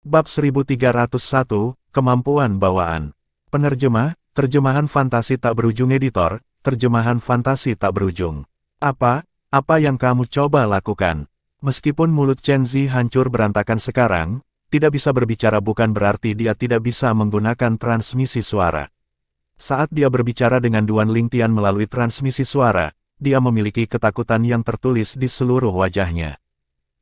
Bab 1301, Kemampuan Bawaan. Penerjemah, terjemahan fantasi tak berujung editor, terjemahan fantasi tak berujung. Apa yang kamu coba lakukan? Meskipun mulut Chen Zi hancur berantakan sekarang, tidak bisa berbicara bukan berarti dia tidak bisa menggunakan transmisi suara. Saat dia berbicara dengan Duan Lingtian melalui transmisi suara, dia memiliki ketakutan yang tertulis di seluruh wajahnya.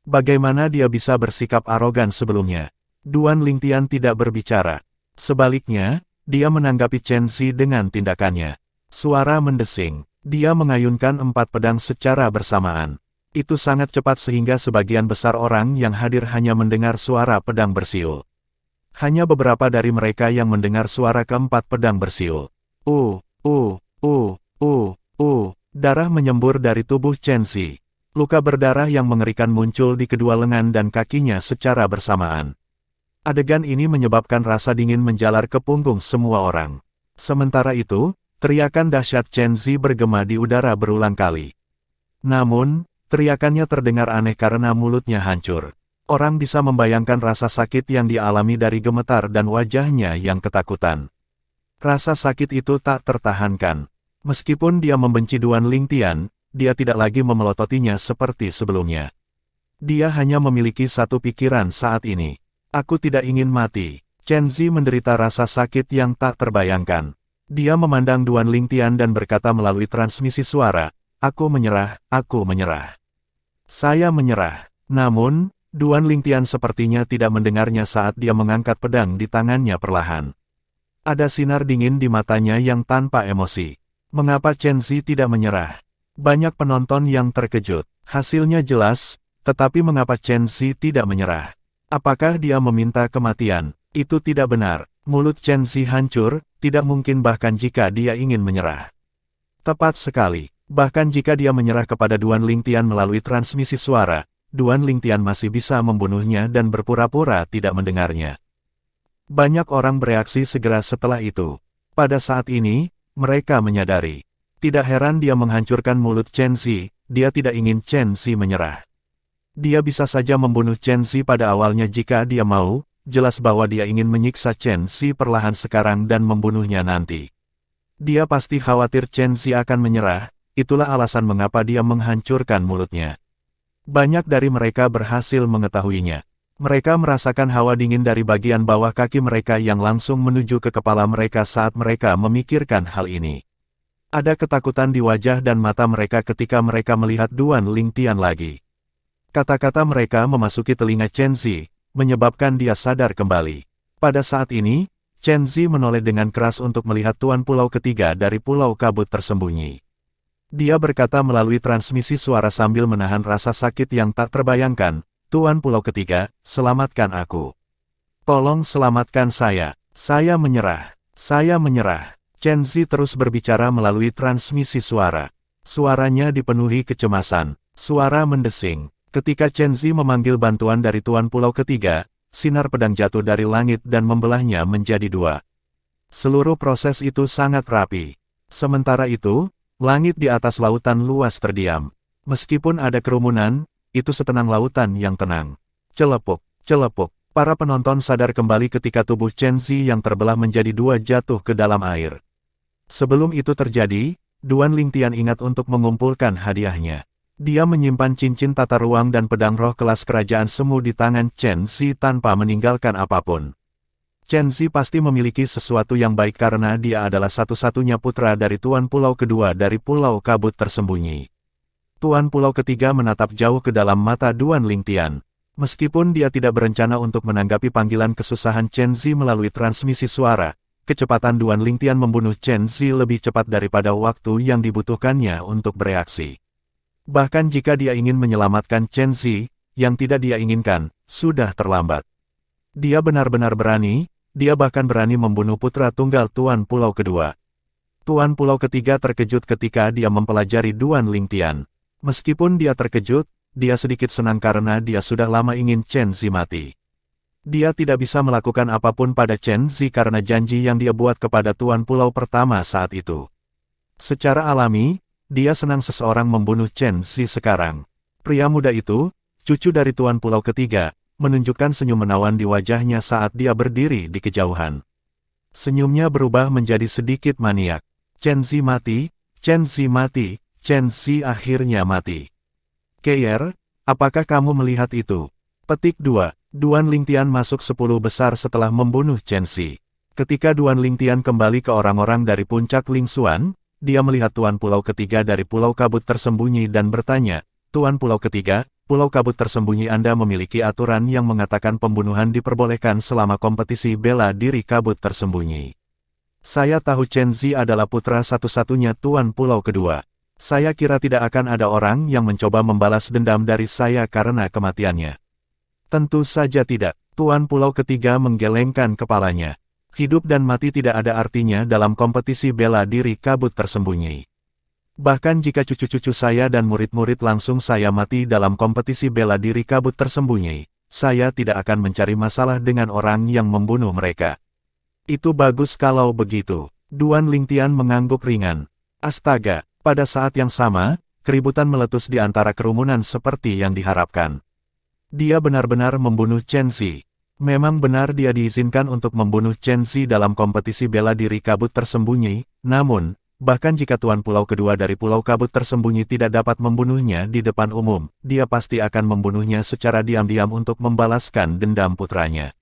Bagaimana dia bisa bersikap arogan sebelumnya? Duan Lingtian tidak berbicara. Sebaliknya, dia menanggapi Chen Zi dengan tindakannya. Suara mendesing. Dia mengayunkan 4 pedang secara bersamaan. Itu sangat cepat sehingga sebagian besar orang yang hadir hanya mendengar suara pedang bersiul. Hanya beberapa dari mereka yang mendengar suara keempat pedang bersiul. Darah menyembur dari tubuh Chen Zi. Luka berdarah yang mengerikan muncul di kedua lengan dan kakinya secara bersamaan. Adegan ini menyebabkan rasa dingin menjalar ke punggung semua orang. Sementara itu, teriakan dahsyat Chen Zi bergema di udara berulang kali. Namun, teriakannya terdengar aneh karena mulutnya hancur. Orang bisa membayangkan rasa sakit yang dialami dari gemetar dan wajahnya yang ketakutan. Rasa sakit itu tak tertahankan. Meskipun dia membenci Duan Lingtian, dia tidak lagi memelototinya seperti sebelumnya. Dia hanya memiliki satu pikiran saat ini. Aku tidak ingin mati. Chen Zi menderita rasa sakit yang tak terbayangkan. Dia memandang Duan Lingtian dan berkata melalui transmisi suara, "Aku menyerah, aku menyerah. Saya menyerah." Namun, Duan Lingtian sepertinya tidak mendengarnya saat dia mengangkat pedang di tangannya perlahan. Ada sinar dingin di matanya yang tanpa emosi. Mengapa Chen Zi tidak menyerah? Banyak penonton yang terkejut. Hasilnya jelas, tetapi mengapa Chen Zi tidak menyerah? Apakah dia meminta kematian? Itu tidak benar. Mulut Chen Zi hancur, tidak mungkin bahkan jika dia ingin menyerah. Tepat sekali. Bahkan jika dia menyerah kepada Duan Lingtian melalui transmisi suara, Duan Lingtian masih bisa membunuhnya dan berpura-pura tidak mendengarnya. Banyak orang bereaksi segera setelah itu. Pada saat ini, mereka menyadari. Tidak heran dia menghancurkan mulut Chen Zi, dia tidak ingin Chen Zi menyerah. Dia bisa saja membunuh Chen Zi pada awalnya jika dia mau, jelas bahwa dia ingin menyiksa Chen Zi perlahan sekarang dan membunuhnya nanti. Dia pasti khawatir Chen Zi akan menyerah, itulah alasan mengapa dia menghancurkan mulutnya. Banyak dari mereka berhasil mengetahuinya. Mereka merasakan hawa dingin dari bagian bawah kaki mereka yang langsung menuju ke kepala mereka saat mereka memikirkan hal ini. Ada ketakutan di wajah dan mata mereka ketika mereka melihat Duan Lingtian lagi. Kata-kata mereka memasuki telinga Chen Zi, menyebabkan dia sadar kembali. Pada saat ini, Chen Zi menoleh dengan keras untuk melihat Tuan Pulau Ketiga dari Pulau Kabut tersembunyi. Dia berkata melalui transmisi suara sambil menahan rasa sakit yang tak terbayangkan, "Tuan Pulau Ketiga, selamatkan aku. Tolong selamatkan saya. Saya menyerah. Saya menyerah." Chen Zi terus berbicara melalui transmisi suara. Suaranya dipenuhi kecemasan. Suara mendesing. Ketika Chen Zi memanggil bantuan dari Tuan Pulau Ketiga, sinar pedang jatuh dari langit dan membelahnya menjadi 2. Seluruh proses itu sangat rapi. Sementara itu, langit di atas lautan luas terdiam. Meskipun ada kerumunan, itu setenang lautan yang tenang. Celepuk, celepuk. Para penonton sadar kembali ketika tubuh Chen Zi yang terbelah menjadi 2 jatuh ke dalam air. Sebelum itu terjadi, Duan Lingtian ingat untuk mengumpulkan hadiahnya. Dia menyimpan cincin tata ruang dan pedang roh kelas kerajaan semu di tangan Chen Zi tanpa meninggalkan apapun. Chen Zi pasti memiliki sesuatu yang baik karena dia adalah satu-satunya putra dari Tuan Pulau Kedua dari Pulau Kabut tersembunyi. Tuan Pulau Ketiga menatap jauh ke dalam mata Duan Lingtian. Meskipun dia tidak berencana untuk menanggapi panggilan kesusahan Chen Zi melalui transmisi suara, kecepatan Duan Lingtian membunuh Chen Zi lebih cepat daripada waktu yang dibutuhkannya untuk bereaksi. Bahkan jika dia ingin menyelamatkan Chen Zi, yang tidak dia inginkan, sudah terlambat. Dia benar-benar berani, dia bahkan berani membunuh putra tunggal Tuan Pulau Kedua. Tuan Pulau Ketiga terkejut ketika dia mempelajari Duan Lingtian. Meskipun dia terkejut, dia sedikit senang karena dia sudah lama ingin Chen Zi mati. Dia tidak bisa melakukan apapun pada Chen Zi karena janji yang dia buat kepada Tuan Pulau pertama saat itu. Secara alami, dia senang seseorang membunuh Chen Zi sekarang. Pria muda itu, cucu dari Tuan Pulau Ketiga, menunjukkan senyum menawan di wajahnya saat dia berdiri di kejauhan. Senyumnya berubah menjadi sedikit maniak. Chen Zi mati, Chen Zi mati, Chen Zi akhirnya mati. Keir, apakah kamu melihat itu? Petik 2. Duan Lingtian masuk 10 besar setelah membunuh Chen Zi. Ketika Duan Lingtian kembali ke orang-orang dari puncak Lingxuan, dia melihat Tuan Pulau Ketiga dari Pulau Kabut Tersembunyi dan bertanya, Tuan Pulau Ketiga, Pulau Kabut Tersembunyi Anda memiliki aturan yang mengatakan pembunuhan diperbolehkan selama kompetisi bela diri kabut tersembunyi. Saya tahu Chen Zi adalah putra satu-satunya Tuan Pulau Kedua. Saya kira tidak akan ada orang yang mencoba membalas dendam dari saya karena kematiannya. Tentu saja tidak. Tuan Pulau Ketiga menggelengkan kepalanya. Hidup dan mati tidak ada artinya dalam kompetisi bela diri kabut tersembunyi. Bahkan jika cucu-cucu saya dan murid-murid langsung saya mati dalam kompetisi bela diri kabut tersembunyi, saya tidak akan mencari masalah dengan orang yang membunuh mereka. Itu bagus kalau begitu. Duan Lingtian mengangguk ringan. Astaga, pada saat yang sama, keributan meletus di antara kerumunan seperti yang diharapkan. Dia benar-benar membunuh Chen Zi. Memang benar dia diizinkan untuk membunuh Chen Zi dalam kompetisi bela diri kabut tersembunyi, namun, bahkan jika Tuan Pulau Kedua dari Pulau Kabut Tersembunyi tidak dapat membunuhnya di depan umum, dia pasti akan membunuhnya secara diam-diam untuk membalaskan dendam putranya.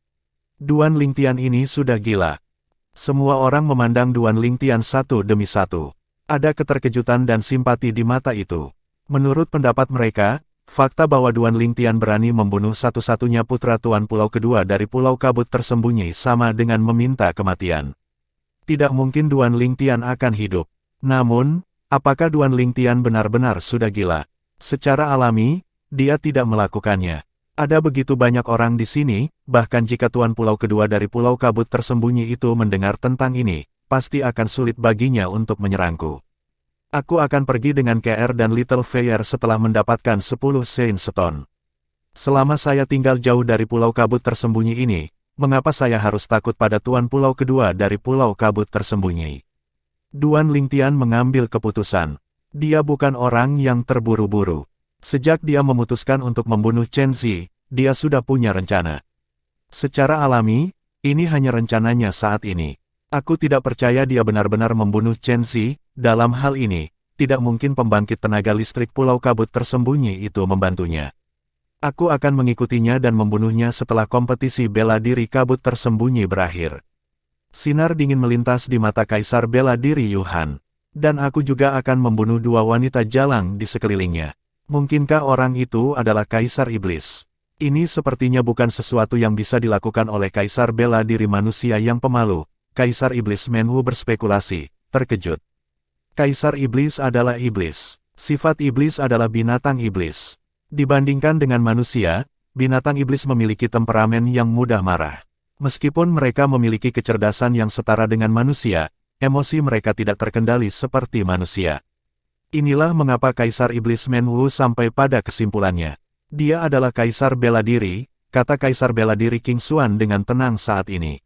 Duan Lingtian ini sudah gila. Semua orang memandang Duan Lingtian satu demi satu. Ada keterkejutan dan simpati di mata itu. Menurut pendapat mereka, fakta bahwa Duan Lingtian berani membunuh satu-satunya putra Tuan Pulau Kedua dari Pulau Kabut Tersembunyi sama dengan meminta kematian. Tidak mungkin Duan Lingtian akan hidup. Namun, apakah Duan Lingtian benar-benar sudah gila? Secara alami, dia tidak melakukannya. Ada begitu banyak orang di sini, bahkan jika Tuan Pulau Kedua dari Pulau Kabut Tersembunyi itu mendengar tentang ini, pasti akan sulit baginya untuk menyerangku. Aku akan pergi dengan KR dan Little Fair setelah mendapatkan 10 Saint Stone. Selama saya tinggal jauh dari Pulau Kabut Tersembunyi ini, mengapa saya harus takut pada Tuan Pulau Kedua dari Pulau Kabut Tersembunyi? Duan Lingtian mengambil keputusan. Dia bukan orang yang terburu-buru. Sejak dia memutuskan untuk membunuh Chen Zi, dia sudah punya rencana. Secara alami, ini hanya rencananya saat ini. Aku tidak percaya dia benar-benar membunuh Chen Zi. Dalam hal ini, tidak mungkin pembangkit tenaga listrik Pulau Kabut Tersembunyi itu membantunya. Aku akan mengikutinya dan membunuhnya setelah kompetisi bela diri kabut tersembunyi berakhir. Sinar dingin melintas di mata Kaisar Bela Diri Yuhan. Dan aku juga akan membunuh 2 wanita jalang di sekelilingnya. Mungkinkah orang itu adalah Kaisar Iblis? Ini sepertinya bukan sesuatu yang bisa dilakukan oleh Kaisar Bela Diri manusia yang pemalu. Kaisar Iblis Menwu berspekulasi, terkejut. Kaisar Iblis adalah iblis. Sifat iblis adalah binatang iblis. Dibandingkan dengan manusia, binatang iblis memiliki temperamen yang mudah marah. Meskipun mereka memiliki kecerdasan yang setara dengan manusia, emosi mereka tidak terkendali seperti manusia. Inilah mengapa Kaisar Iblis Menwu sampai pada kesimpulannya. Dia adalah Kaisar Bela Diri, kata Kaisar Bela Diri King Xuan dengan tenang saat ini.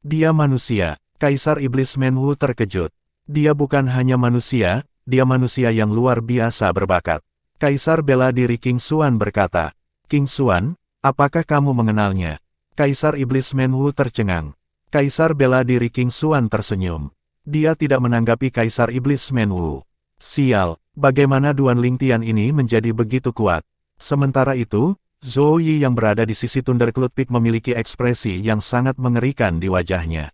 Dia manusia. Kaisar Iblis Menwu terkejut. Dia bukan hanya manusia, dia manusia yang luar biasa berbakat. Kaisar Bela Diri King Xuan berkata, King Xuan, apakah kamu mengenalnya? Kaisar Iblis Menwu tercengang. Kaisar Bela Diri King Xuan tersenyum. Dia tidak menanggapi Kaisar Iblis Menwu. Sial, bagaimana Duan Lingtian ini menjadi begitu kuat? Sementara itu, Zhou Yi yang berada di sisi Thundercloud Peak memiliki ekspresi yang sangat mengerikan di wajahnya.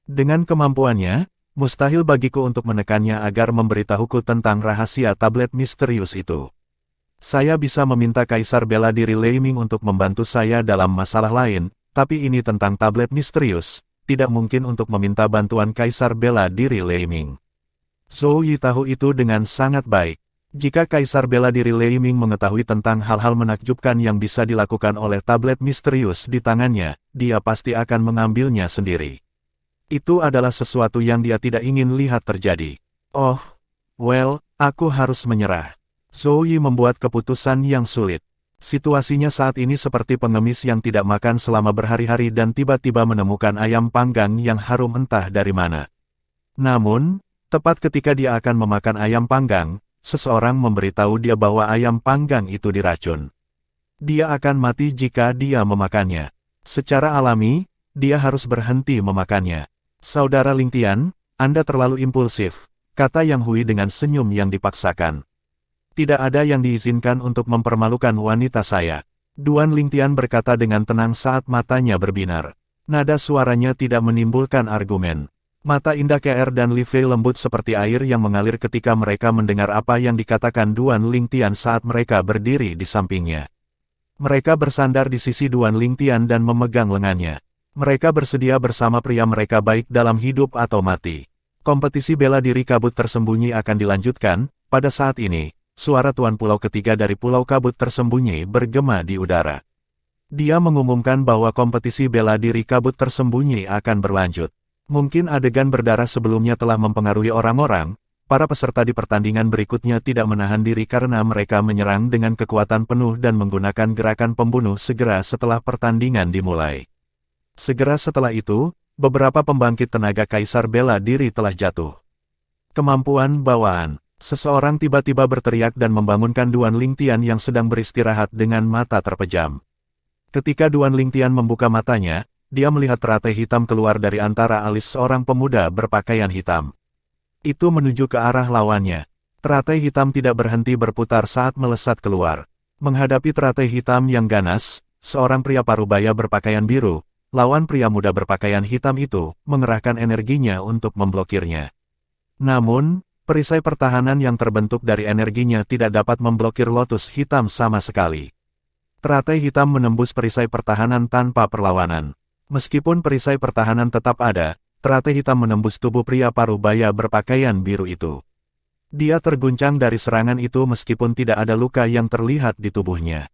Dengan kemampuannya, mustahil bagiku untuk menekannya agar memberitahuku tentang rahasia tablet misterius itu. Saya bisa meminta Kaisar Bela Diri Lei Ming untuk membantu saya dalam masalah lain, tapi ini tentang tablet misterius, tidak mungkin untuk meminta bantuan Kaisar Bela Diri Lei Ming. Zhou Yi tahu itu dengan sangat baik. Jika Kaisar Bela Diri Lei Ming mengetahui tentang hal-hal menakjubkan yang bisa dilakukan oleh tablet misterius di tangannya, dia pasti akan mengambilnya sendiri. Itu adalah sesuatu yang dia tidak ingin lihat terjadi. Oh, well, aku harus menyerah. Zhou Yi membuat keputusan yang sulit. Situasinya saat ini seperti pengemis yang tidak makan selama berhari-hari dan tiba-tiba menemukan ayam panggang yang harum entah dari mana. Namun, tepat ketika dia akan memakan ayam panggang, seseorang memberitahu dia bahwa ayam panggang itu diracun. Dia akan mati jika dia memakannya. Secara alami, dia harus berhenti memakannya. Saudara Ling Tian, Anda terlalu impulsif, kata Yang Hui dengan senyum yang dipaksakan. Tidak ada yang diizinkan untuk mempermalukan wanita saya. Duan Ling Tian berkata dengan tenang saat matanya berbinar. Nada suaranya tidak menimbulkan argumen. Mata indah KR dan Li Fei lembut seperti air yang mengalir ketika mereka mendengar apa yang dikatakan Duan Ling Tian saat mereka berdiri di sampingnya. Mereka bersandar di sisi Duan Ling Tian dan memegang lengannya. Mereka bersedia bersama pria mereka baik dalam hidup atau mati. Kompetisi bela diri kabut tersembunyi akan dilanjutkan. Pada saat ini, suara Tuan Pulau ketiga dari Pulau Kabut Tersembunyi bergema di udara. Dia mengumumkan bahwa kompetisi bela diri kabut tersembunyi akan berlanjut. Mungkin adegan berdarah sebelumnya telah mempengaruhi orang-orang, para peserta di pertandingan berikutnya tidak menahan diri karena mereka menyerang dengan kekuatan penuh dan menggunakan gerakan pembunuh segera setelah pertandingan dimulai. Segera setelah itu, beberapa pembangkit tenaga kaisar bela diri telah jatuh. Kemampuan bawaan. Seseorang tiba-tiba berteriak dan membangunkan Duan Ling Tian yang sedang beristirahat dengan mata terpejam. Ketika Duan Ling Tian membuka matanya, dia melihat teratai hitam keluar dari antara alis seorang pemuda berpakaian hitam. Itu menuju ke arah lawannya. Teratai hitam tidak berhenti berputar saat melesat keluar. Menghadapi teratai hitam yang ganas, seorang pria parubaya berpakaian biru, lawan pria muda berpakaian hitam itu, mengerahkan energinya untuk memblokirnya. Namun, perisai pertahanan yang terbentuk dari energinya tidak dapat memblokir lotus hitam sama sekali. Teratai hitam menembus perisai pertahanan tanpa perlawanan. Meskipun perisai pertahanan tetap ada, teratai hitam menembus tubuh pria parubaya berpakaian biru itu. Dia terguncang dari serangan itu meskipun tidak ada luka yang terlihat di tubuhnya.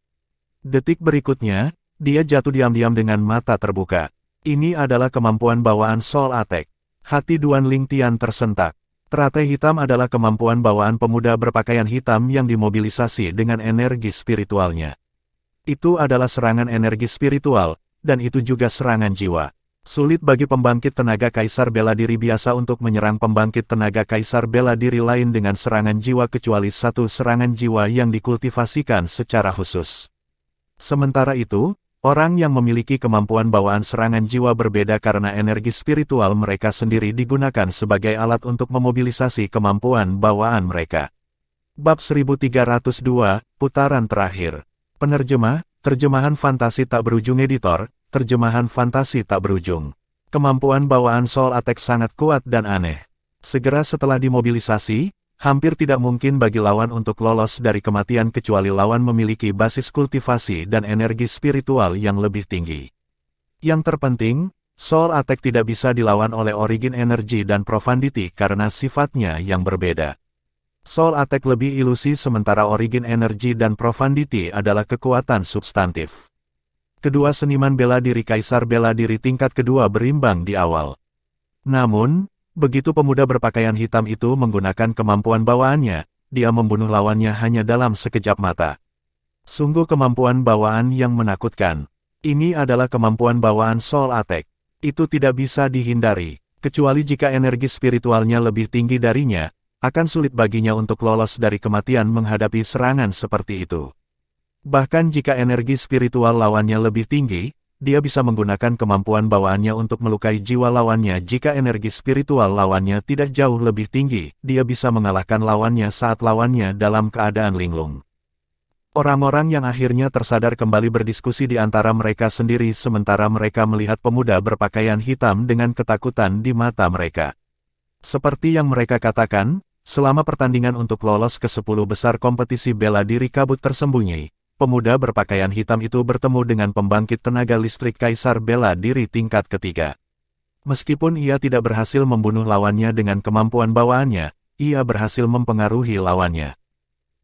Detik berikutnya, dia jatuh diam-diam dengan mata terbuka. Ini adalah kemampuan bawaan Soul Attack. Hati Duan Ling Tian tersentak. Teratai hitam adalah kemampuan bawaan pemuda berpakaian hitam yang dimobilisasi dengan energi spiritualnya. Itu adalah serangan energi spiritual, dan itu juga serangan jiwa. Sulit bagi pembangkit tenaga kaisar bela diri biasa untuk menyerang pembangkit tenaga kaisar bela diri lain dengan serangan jiwa kecuali satu serangan jiwa yang dikultivasikan secara khusus. Sementara itu, orang yang memiliki kemampuan bawaan serangan jiwa berbeda karena energi spiritual mereka sendiri digunakan sebagai alat untuk memobilisasi kemampuan bawaan mereka. Bab 1302, Putaran Terakhir. Penerjemah, terjemahan fantasi tak berujung editor, terjemahan fantasi tak berujung. Kemampuan bawaan Soul Attack sangat kuat dan aneh. Segera setelah dimobilisasi, hampir tidak mungkin bagi lawan untuk lolos dari kematian kecuali lawan memiliki basis kultivasi dan energi spiritual yang lebih tinggi. Yang terpenting, Soul Attack tidak bisa dilawan oleh Origin Energy dan Profundity karena sifatnya yang berbeda. Soul Attack lebih ilusi sementara Origin Energy dan Profundity adalah kekuatan substantif. Kedua seniman bela diri kaisar bela diri tingkat kedua berimbang di awal. Namun, begitu pemuda berpakaian hitam itu menggunakan kemampuan bawaannya, dia membunuh lawannya hanya dalam sekejap mata. Sungguh kemampuan bawaan yang menakutkan. Ini adalah kemampuan bawaan Soul Attack. Itu tidak bisa dihindari, kecuali jika energi spiritualnya lebih tinggi darinya, akan sulit baginya untuk lolos dari kematian menghadapi serangan seperti itu. Bahkan jika energi spiritual lawannya lebih tinggi, dia bisa menggunakan kemampuan bawaannya untuk melukai jiwa lawannya. Jika energi spiritual lawannya tidak jauh lebih tinggi, dia bisa mengalahkan lawannya saat lawannya dalam keadaan linglung. Orang-orang yang akhirnya tersadar kembali berdiskusi di antara mereka sendiri sementara mereka melihat pemuda berpakaian hitam dengan ketakutan di mata mereka. Seperti yang mereka katakan, selama pertandingan untuk lolos ke 10 besar kompetisi bela diri kabut tersembunyi, pemuda berpakaian hitam itu bertemu dengan pembangkit tenaga listrik kaisar bela diri tingkat ketiga. Meskipun ia tidak berhasil membunuh lawannya dengan kemampuan bawaannya, ia berhasil mempengaruhi lawannya.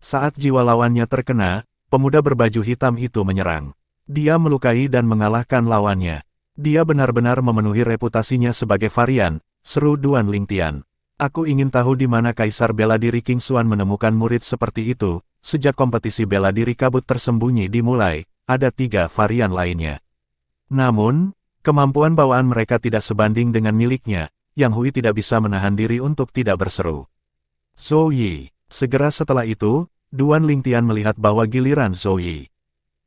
Saat jiwa lawannya terkena, pemuda berbaju hitam itu menyerang. Dia melukai dan mengalahkan lawannya. Dia benar-benar memenuhi reputasinya sebagai varian, seru Duan Ling Tian. Aku ingin tahu di mana kaisar bela diri King Xuan menemukan murid seperti itu. Sejak kompetisi bela diri kabut tersembunyi dimulai, ada 3 varian lainnya. Namun, kemampuan bawaan mereka tidak sebanding dengan miliknya, Yang Hui tidak bisa menahan diri untuk tidak berseru. Zhou Yi. Segera setelah itu, Duan Ling Tian melihat bahwa giliran Zhou Yi.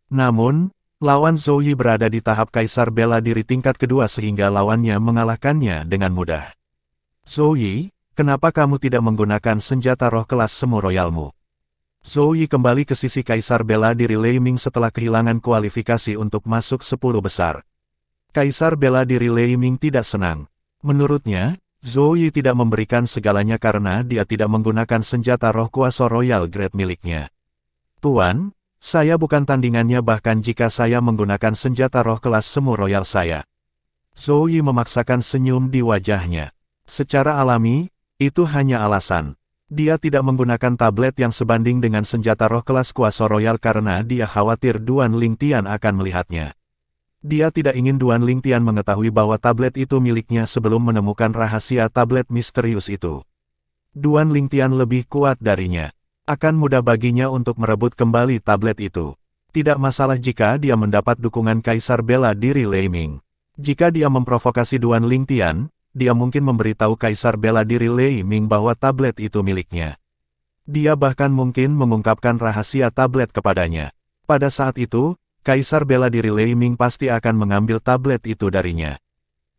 Namun, lawan Zhou Yi berada di tahap kaisar bela diri tingkat kedua sehingga lawannya mengalahkannya dengan mudah. Zhou Yi, kenapa kamu tidak menggunakan senjata roh kelas semu royalmu? Zhou Yi kembali ke sisi kaisar bela diri Lei Ming setelah kehilangan kualifikasi untuk masuk 10 besar. Kaisar bela diri Lei Ming tidak senang. Menurutnya, Zhou Yi tidak memberikan segalanya karena dia tidak menggunakan senjata roh kuasa royal grade miliknya. Tuan, saya bukan tandingannya bahkan jika saya menggunakan senjata roh kelas semu royal saya. Zhou Yi memaksakan senyum di wajahnya. Secara alami, itu hanya alasan. Dia tidak menggunakan tablet yang sebanding dengan senjata roh kelas kuasa royal karena dia khawatir Duan Lingtian akan melihatnya. Dia tidak ingin Duan Lingtian mengetahui bahwa tablet itu miliknya sebelum menemukan rahasia tablet misterius itu. Duan Lingtian lebih kuat darinya. Akan mudah baginya untuk merebut kembali tablet itu. Tidak masalah jika dia mendapat dukungan kaisar bela diri Lei Ming. Jika dia memprovokasi Duan Lingtian, dia mungkin memberitahu kaisar bela diri Lei Ming bahwa tablet itu miliknya. Dia bahkan mungkin mengungkapkan rahasia tablet kepadanya. Pada saat itu, kaisar bela diri Lei Ming pasti akan mengambil tablet itu darinya.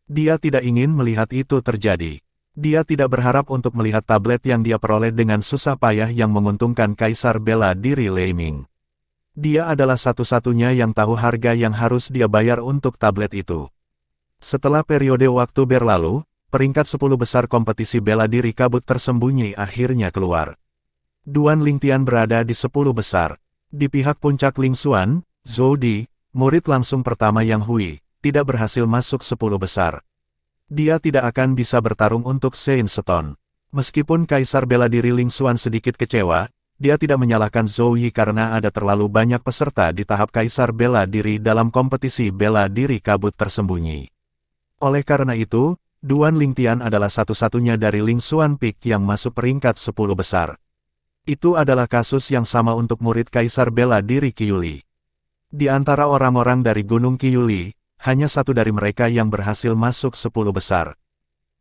Dia tidak ingin melihat itu terjadi. Dia tidak berharap untuk melihat tablet yang dia peroleh dengan susah payah yang menguntungkan kaisar bela diri Lei Ming. Dia adalah satu-satunya yang tahu harga yang harus dia bayar untuk tablet itu. Setelah periode waktu berlalu, peringkat 10 besar kompetisi bela diri kabut tersembunyi akhirnya keluar. Duan Lingtian berada di 10 besar. Di pihak puncak Ling Xuan, Zhou Di, murid langsung pertama Yang Hui, tidak berhasil masuk 10 besar. Dia tidak akan bisa bertarung untuk Saint Stone. Meskipun kaisar bela diri Ling Xuan sedikit kecewa, dia tidak menyalahkan Zhou Yi karena ada terlalu banyak peserta di tahap kaisar bela diri dalam kompetisi bela diri kabut tersembunyi. Oleh karena itu, Duan Lingtian adalah satu-satunya dari Ling Xuan Peak yang masuk peringkat 10 besar. Itu adalah kasus yang sama untuk murid kaisar bela diri Qiyuli. Di antara orang-orang dari Gunung Qiyuli, hanya satu dari mereka yang berhasil masuk 10 besar.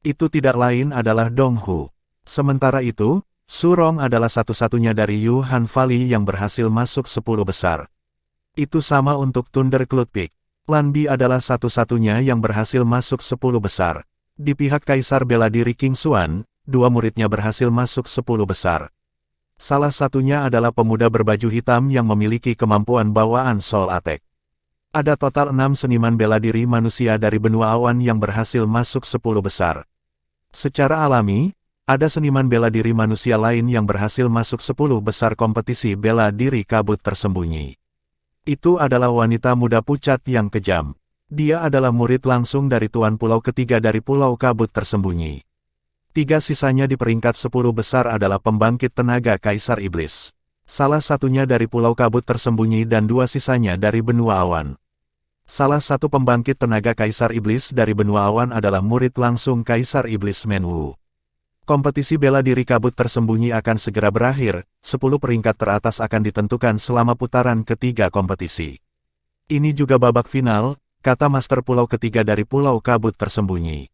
Itu tidak lain adalah Dong Hu. Sementara itu, Su Rong adalah satu-satunya dari Yuhan Valley yang berhasil masuk 10 besar. Itu sama untuk Thunder Cloud Peak. Lan Bi adalah satu-satunya yang berhasil masuk 10 besar. Di pihak kaisar bela diri King Xuan, 2 muridnya berhasil masuk 10 besar. Salah satunya adalah pemuda berbaju hitam yang memiliki kemampuan bawaan Soul Attack. Ada total 6 seniman bela diri manusia dari benua awan yang berhasil masuk 10 besar. Secara alami, ada seniman bela diri manusia lain yang berhasil masuk 10 besar kompetisi bela diri kabut tersembunyi. Itu adalah wanita muda pucat yang kejam. Dia adalah murid langsung dari Tuan Pulau ketiga dari Pulau Kabut Tersembunyi. 3 sisanya di peringkat 10 besar adalah pembangkit tenaga Kaisar Iblis. Salah satunya dari Pulau Kabut Tersembunyi dan 2 sisanya dari Benua Awan. Salah satu pembangkit tenaga Kaisar Iblis dari Benua Awan adalah murid langsung Kaisar Iblis Menwu. Kompetisi bela diri kabut tersembunyi akan segera berakhir, 10 peringkat teratas akan ditentukan selama putaran ketiga kompetisi. Ini juga babak final, kata Master Pulau ketiga dari Pulau Kabut Tersembunyi.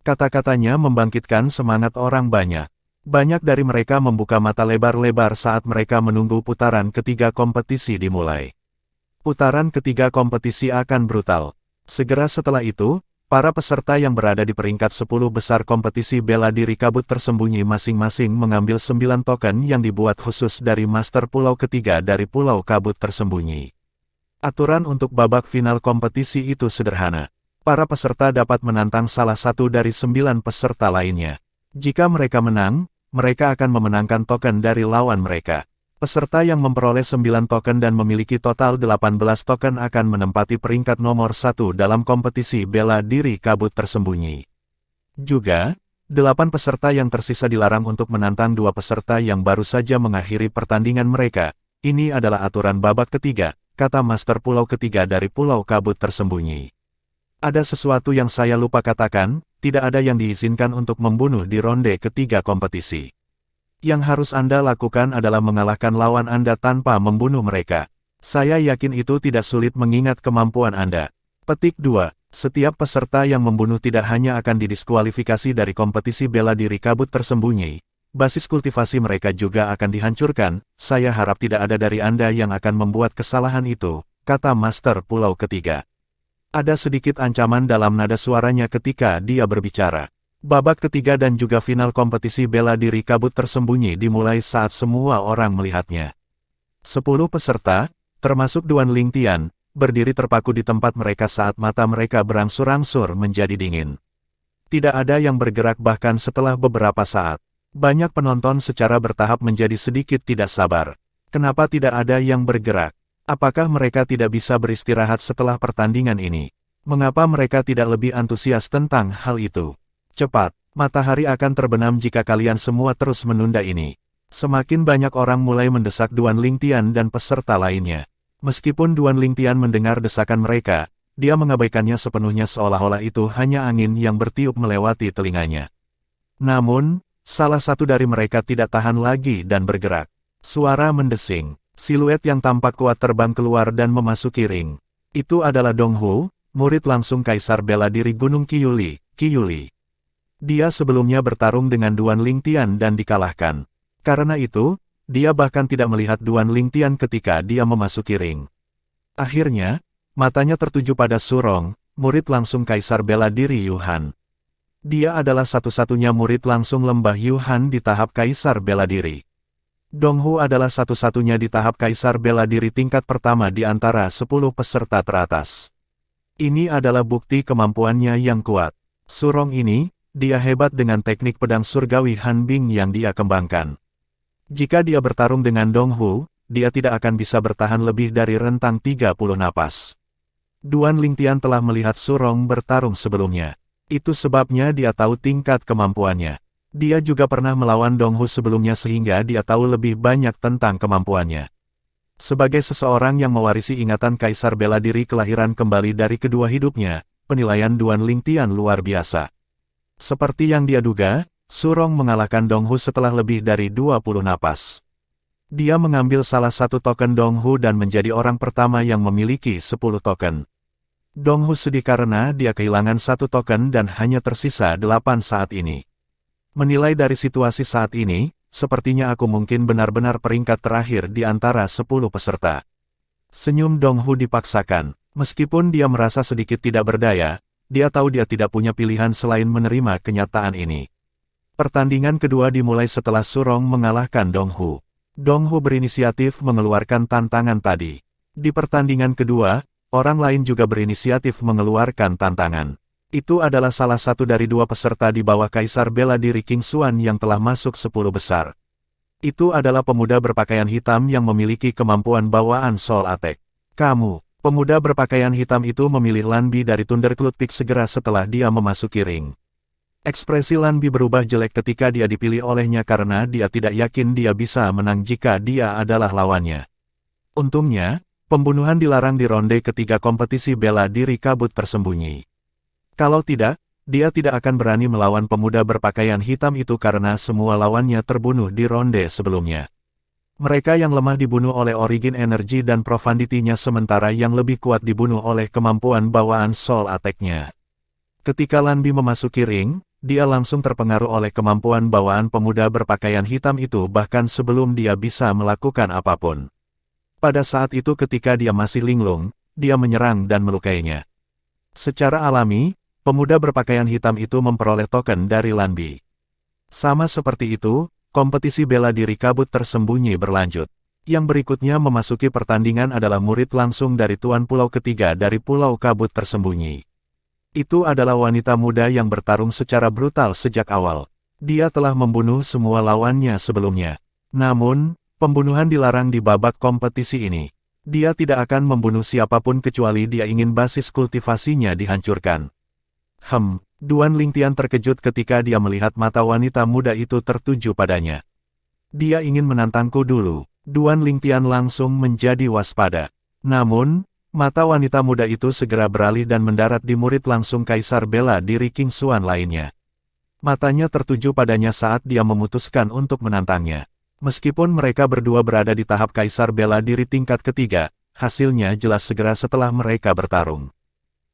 Kata-katanya membangkitkan semangat orang banyak. Banyak dari mereka membuka mata lebar-lebar saat mereka menunggu putaran ketiga kompetisi dimulai. Putaran ketiga kompetisi akan brutal. Segera setelah itu, para peserta yang berada di peringkat 10 besar kompetisi bela diri kabut tersembunyi masing-masing mengambil 9 token yang dibuat khusus dari Master Pulau ketiga dari Pulau Kabut Tersembunyi. Aturan untuk babak final kompetisi itu sederhana. Para peserta dapat menantang salah satu dari 9 peserta lainnya. Jika mereka menang, mereka akan memenangkan token dari lawan mereka. Peserta yang memperoleh 9 token dan memiliki total 18 token akan menempati peringkat nomor 1 dalam kompetisi bela diri kabut tersembunyi. Juga, 8 peserta yang tersisa dilarang untuk menantang 2 peserta yang baru saja mengakhiri pertandingan mereka. Ini adalah aturan babak ketiga, kata Master Pulau ketiga dari Pulau Kabut Tersembunyi. Ada sesuatu yang saya lupa katakan, tidak ada yang diizinkan untuk membunuh di ronde ketiga kompetisi. Yang harus Anda lakukan adalah mengalahkan lawan Anda tanpa membunuh mereka. Saya yakin itu tidak sulit mengingat kemampuan Anda. Petik 2. Setiap peserta yang membunuh tidak hanya akan didiskualifikasi dari kompetisi bela diri kabut tersembunyi, basis kultivasi mereka juga akan dihancurkan. Saya harap tidak ada dari Anda yang akan membuat kesalahan itu, kata Master Pulau Ketiga. Ada sedikit ancaman dalam nada suaranya ketika dia berbicara. Babak ketiga dan juga final kompetisi bela diri kabut tersembunyi dimulai saat semua orang melihatnya. 10 peserta, termasuk Duan Lingtian, berdiri terpaku di tempat mereka saat mata mereka berangsur-angsur menjadi dingin. Tidak ada yang bergerak bahkan setelah beberapa saat. Banyak penonton secara bertahap menjadi sedikit tidak sabar. Kenapa tidak ada yang bergerak? Apakah mereka tidak bisa beristirahat setelah pertandingan ini? Mengapa mereka tidak lebih antusias tentang hal itu? Cepat, matahari akan terbenam jika kalian semua terus menunda ini. Semakin banyak orang mulai mendesak Duan Lingtian dan peserta lainnya. Meskipun Duan Lingtian mendengar desakan mereka, dia mengabaikannya sepenuhnya seolah-olah itu hanya angin yang bertiup melewati telinganya. Namun, salah satu dari mereka tidak tahan lagi dan bergerak. Suara mendesing. Siluet yang tampak kuat terbang keluar dan memasuki ring. Itu adalah Dong Hu, murid langsung Kaisar Bela Diri Gunung Qiyuli. Dia sebelumnya bertarung dengan Duan Lingtian dan dikalahkan. Karena itu, dia bahkan tidak melihat Duan Lingtian ketika dia memasuki ring. Akhirnya, matanya tertuju pada Surong, murid langsung Kaisar Bela Diri Yuhan. Dia adalah satu-satunya murid langsung lembah Yuhan di tahap Kaisar Bela Diri. Dong Hu adalah satu-satunya di tahap Kaisar Bela Diri tingkat pertama di antara 10 peserta teratas. Ini adalah bukti kemampuannya yang kuat. Surong ini, dia hebat dengan teknik pedang surgawi Han Bing yang dia kembangkan. Jika dia bertarung dengan Dong Hu, dia tidak akan bisa bertahan lebih dari rentang 30 napas. Duan Lingtian telah melihat Surong bertarung sebelumnya. Itu sebabnya dia tahu tingkat kemampuannya. Dia juga pernah melawan Dong Hu sebelumnya sehingga dia tahu lebih banyak tentang kemampuannya. Sebagai seseorang yang mewarisi ingatan Kaisar Bela Diri kelahiran kembali dari kedua hidupnya, penilaian Duan Lingtian luar biasa. Seperti yang dia duga, Surong mengalahkan Dong Hu setelah lebih dari 20 napas. Dia mengambil salah satu token Dong Hu dan menjadi orang pertama yang memiliki 10 token. Dong Hu sedih karena dia kehilangan satu token dan hanya tersisa 8 saat ini. Menilai dari situasi saat ini, sepertinya aku mungkin benar-benar peringkat terakhir di antara 10 peserta. Senyum Dong Hu dipaksakan, meskipun dia merasa sedikit tidak berdaya, dia tahu dia tidak punya pilihan selain menerima kenyataan ini. Pertandingan kedua dimulai setelah Surong mengalahkan Dong Hu. Dong Hu berinisiatif mengeluarkan tantangan tadi. Di pertandingan kedua, orang lain juga berinisiatif mengeluarkan tantangan. Itu adalah salah satu dari 2 peserta di bawah Kaisar Bela Diri King Xuan yang telah masuk 10 besar. Itu adalah pemuda berpakaian hitam yang memiliki kemampuan bawaan Soul Attack. Kamu, pemuda berpakaian hitam itu memilih Lan Bi dari Thundercloud Peak segera setelah dia memasuki ring. Ekspresi Lan Bi berubah jelek ketika dia dipilih olehnya karena dia tidak yakin dia bisa menang jika dia adalah lawannya. Untungnya, pembunuhan dilarang di ronde ketiga kompetisi bela diri kabut tersembunyi. Kalau tidak, dia tidak akan berani melawan pemuda berpakaian hitam itu karena semua lawannya terbunuh di ronde sebelumnya. Mereka yang lemah dibunuh oleh Origin Energy dan Profundity-nya sementara yang lebih kuat dibunuh oleh kemampuan bawaan Soul Attack-nya. Ketika Lan Bi memasuki ring, dia langsung terpengaruh oleh kemampuan bawaan pemuda berpakaian hitam itu bahkan sebelum dia bisa melakukan apapun. Pada saat itu ketika dia masih linglung, dia menyerang dan melukainya. Secara alami, pemuda berpakaian hitam itu memperoleh token dari Lan Bi. Sama seperti itu, kompetisi bela diri kabut tersembunyi berlanjut. Yang berikutnya memasuki pertandingan adalah murid langsung dari Tuan Pulau Ketiga dari Pulau Kabut Tersembunyi. Itu adalah wanita muda yang bertarung secara brutal sejak awal. Dia telah membunuh semua lawannya sebelumnya. Namun, pembunuhan dilarang di babak kompetisi ini. Dia tidak akan membunuh siapapun kecuali dia ingin basis kultivasinya dihancurkan. Duan Lingtian terkejut ketika dia melihat mata wanita muda itu tertuju padanya. Dia ingin menantangku dulu. Duan Lingtian langsung menjadi waspada. Namun, mata wanita muda itu segera beralih dan mendarat di murid langsung Kaisar Bela Diri King Xuan lainnya. Matanya tertuju padanya saat dia memutuskan untuk menantangnya. Meskipun mereka berdua berada di tahap Kaisar Bela Diri tingkat ketiga, hasilnya jelas segera setelah mereka bertarung.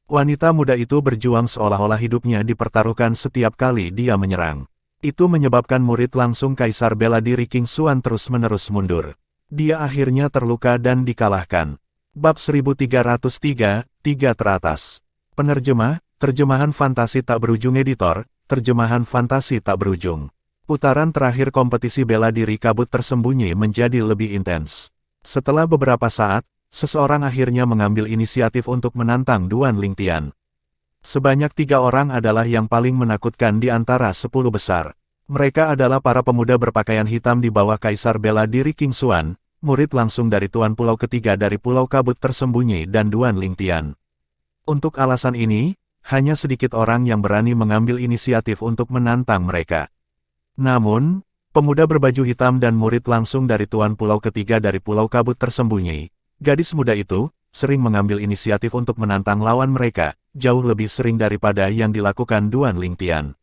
Wanita muda itu berjuang seolah-olah hidupnya dipertaruhkan setiap kali dia menyerang. Itu menyebabkan murid langsung Kaisar Bela Diri King Xuan terus-menerus mundur. Dia akhirnya terluka dan dikalahkan. Bab 1303, 3 teratas. Penerjemah, terjemahan fantasi tak berujung editor, terjemahan fantasi tak berujung. Putaran terakhir kompetisi bela diri kabut tersembunyi menjadi lebih intens. Setelah beberapa saat, seseorang akhirnya mengambil inisiatif untuk menantang Duan Lingtian. Sebanyak 3 orang adalah yang paling menakutkan di antara 10 besar. Mereka adalah para pemuda berpakaian hitam di bawah Kaisar Bela Diri King Xuan, murid langsung dari Tuan Pulau ketiga dari Pulau Kabut Tersembunyi dan Duan Lingtian. Untuk alasan ini, hanya sedikit orang yang berani mengambil inisiatif untuk menantang mereka. Namun, pemuda berbaju hitam dan murid langsung dari Tuan Pulau ketiga dari Pulau Kabut Tersembunyi, gadis muda itu, sering mengambil inisiatif untuk menantang lawan mereka, jauh lebih sering daripada yang dilakukan Duan Lingtian.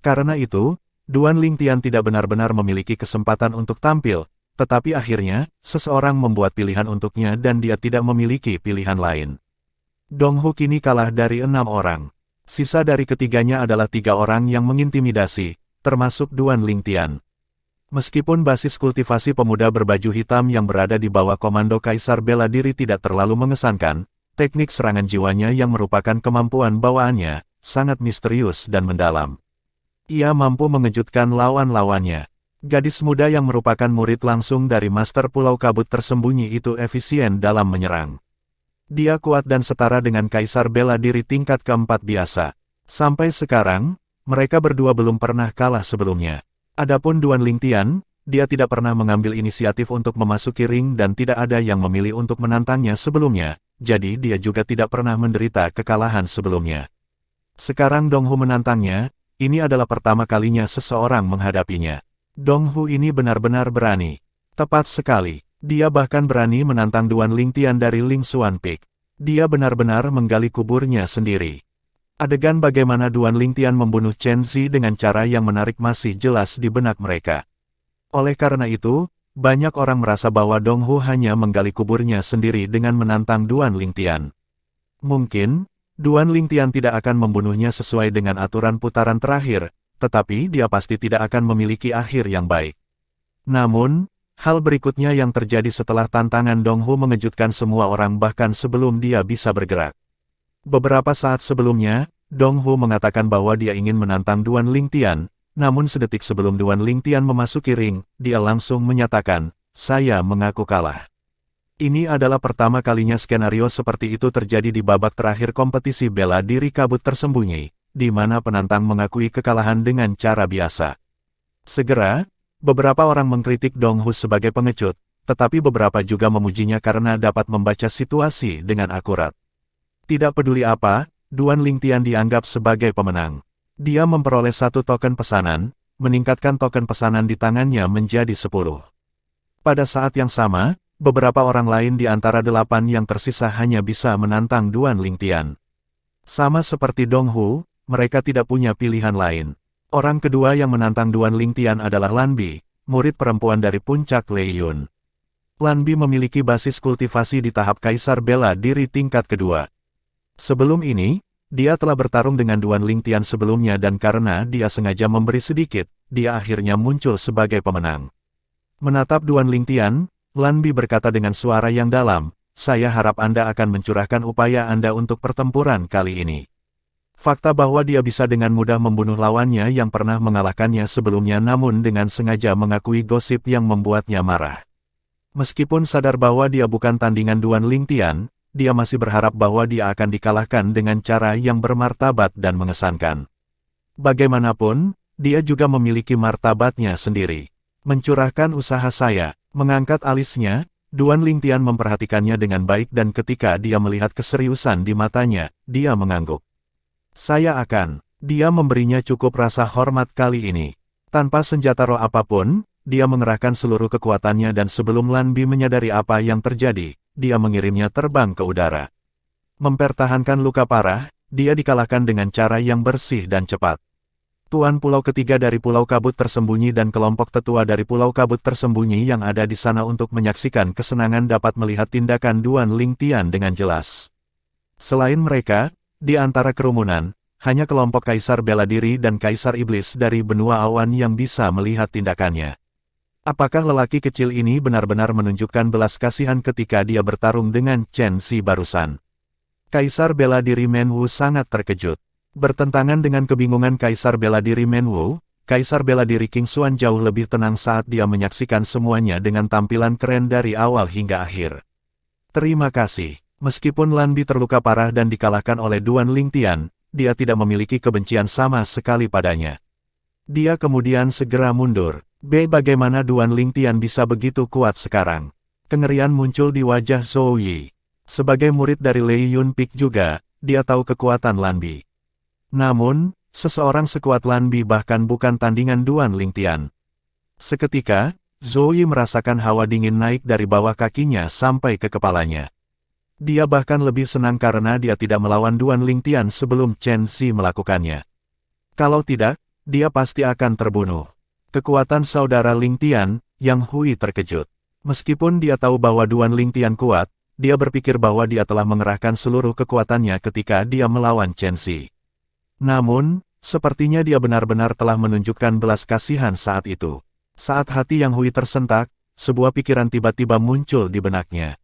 Karena itu, Duan Lingtian tidak benar-benar memiliki kesempatan untuk tampil, tetapi akhirnya, seseorang membuat pilihan untuknya dan dia tidak memiliki pilihan lain. Dong Hu kini kalah dari 6 orang. Sisa dari ketiganya adalah 3 orang yang mengintimidasi, termasuk Duan Lingtian. Meskipun basis kultivasi pemuda berbaju hitam yang berada di bawah komando Kaisar Bela Diri tidak terlalu mengesankan, teknik serangan jiwanya yang merupakan kemampuan bawaannya, sangat misterius dan mendalam. Ia mampu mengejutkan lawan-lawannya. Gadis muda yang merupakan murid langsung dari Master Pulau Kabut Tersembunyi itu efisien dalam menyerang. Dia kuat dan setara dengan Kaisar Bela Diri tingkat keempat biasa. Sampai sekarang, mereka berdua belum pernah kalah sebelumnya. Adapun Duan Lingtian, dia tidak pernah mengambil inisiatif untuk memasuki ring dan tidak ada yang memilih untuk menantangnya sebelumnya, jadi dia juga tidak pernah menderita kekalahan sebelumnya. Sekarang Dong Hu menantangnya, ini adalah pertama kalinya seseorang menghadapinya. Dong Hu ini benar-benar berani. Tepat sekali, dia bahkan berani menantang Duan Lingtian dari Ling Xuan Peak. Dia benar-benar menggali kuburnya sendiri. Adegan bagaimana Duan Lingtian membunuh Chen Zi dengan cara yang menarik masih jelas di benak mereka. Oleh karena itu, banyak orang merasa bahwa Dong Hu hanya menggali kuburnya sendiri dengan menantang Duan Lingtian. Mungkin, Duan Lingtian tidak akan membunuhnya sesuai dengan aturan putaran terakhir, tetapi dia pasti tidak akan memiliki akhir yang baik. Namun, hal berikutnya yang terjadi setelah tantangan Dong Hu mengejutkan semua orang bahkan sebelum dia bisa bergerak. Beberapa saat sebelumnya, Dong Hu mengatakan bahwa dia ingin menantang Duan Lingtian, namun sedetik sebelum Duan Lingtian memasuki ring, dia langsung menyatakan, "Saya mengaku kalah." Ini adalah pertama kalinya skenario seperti itu terjadi di babak terakhir kompetisi bela diri kabut tersembunyi, di mana penantang mengakui kekalahan dengan cara biasa. Segera, beberapa orang mengkritik Dong Hu sebagai pengecut, tetapi beberapa juga memujinya karena dapat membaca situasi dengan akurat. Tidak peduli apa, Duan Lingtian dianggap sebagai pemenang. Dia memperoleh 1 token pesanan, meningkatkan token pesanan di tangannya menjadi 10. Pada saat yang sama, beberapa orang lain di antara 8 yang tersisa hanya bisa menantang Duan Lingtian. Sama seperti Dong Hu, mereka tidak punya pilihan lain. Orang kedua yang menantang Duan Lingtian adalah Lan Bi, murid perempuan dari puncak Lei Yun. Lan Bi memiliki basis kultivasi di tahap Kaisar Bela Diri tingkat kedua. Sebelum ini, dia telah bertarung dengan Duan Lingtian sebelumnya dan karena dia sengaja memberi sedikit, dia akhirnya muncul sebagai pemenang. Menatap Duan Lingtian, Lan Bi berkata dengan suara yang dalam, "Saya harap Anda akan mencurahkan upaya Anda untuk pertempuran kali ini." Fakta bahwa dia bisa dengan mudah membunuh lawannya yang pernah mengalahkannya sebelumnya namun dengan sengaja mengakui gosip yang membuatnya marah. Meskipun sadar bahwa dia bukan tandingan Duan Lingtian, dia masih berharap bahwa dia akan dikalahkan dengan cara yang bermartabat dan mengesankan. Bagaimanapun, dia juga memiliki martabatnya sendiri. Mencurahkan usaha saya, mengangkat alisnya, Duan Lingtian memperhatikannya dengan baik dan ketika dia melihat keseriusan di matanya, dia mengangguk. "Saya akan." Dia memberinya cukup rasa hormat kali ini. Tanpa senjata roh apapun, dia mengerahkan seluruh kekuatannya dan sebelum Lan Bi menyadari apa yang terjadi, dia mengirimnya terbang ke udara. Mempertahankan luka parah, dia dikalahkan dengan cara yang bersih dan cepat. Tuan Pulau ketiga dari Pulau Kabut Tersembunyi dan kelompok tetua dari Pulau Kabut Tersembunyi yang ada di sana untuk menyaksikan kesenangan dapat melihat tindakan Duan Lingtian dengan jelas. Selain mereka, di antara kerumunan, hanya kelompok Kaisar Bela Diri dan Kaisar Iblis dari benua awan yang bisa melihat tindakannya. Apakah lelaki kecil ini benar-benar menunjukkan belas kasihan ketika dia bertarung dengan Chen Xi barusan? Kaisar bela diri Menwu sangat terkejut. Bertentangan dengan kebingungan Kaisar bela diri Menwu, Kaisar bela diri King Xuan jauh lebih tenang saat dia menyaksikan semuanya dengan tampilan keren dari awal hingga akhir. Terima kasih. Meskipun Lan Bi terluka parah dan dikalahkan oleh Duan Lingtian, dia tidak memiliki kebencian sama sekali padanya. Dia kemudian segera mundur. Bagaimana Duan Lingtian bisa begitu kuat sekarang? Kengerian muncul di wajah Zhou Yi. Sebagai murid dari Lei Yun Pik juga, dia tahu kekuatan Lan Bi. Namun, seseorang sekuat Lan Bi bahkan bukan tandingan Duan Lingtian. Seketika, Zhou Yi merasakan hawa dingin naik dari bawah kakinya sampai ke kepalanya. Dia bahkan lebih senang karena dia tidak melawan Duan Lingtian sebelum Chen Xi melakukannya. Kalau tidak, dia pasti akan terbunuh. Kekuatan saudara Lingtian, Yang Hui terkejut. Meskipun dia tahu bahwa Duan Lingtian kuat, dia berpikir bahwa dia telah mengerahkan seluruh kekuatannya ketika dia melawan Chen Xi. Namun, sepertinya dia benar-benar telah menunjukkan belas kasihan saat itu. Saat hati Yang Hui tersentak, sebuah pikiran tiba-tiba muncul di benaknya.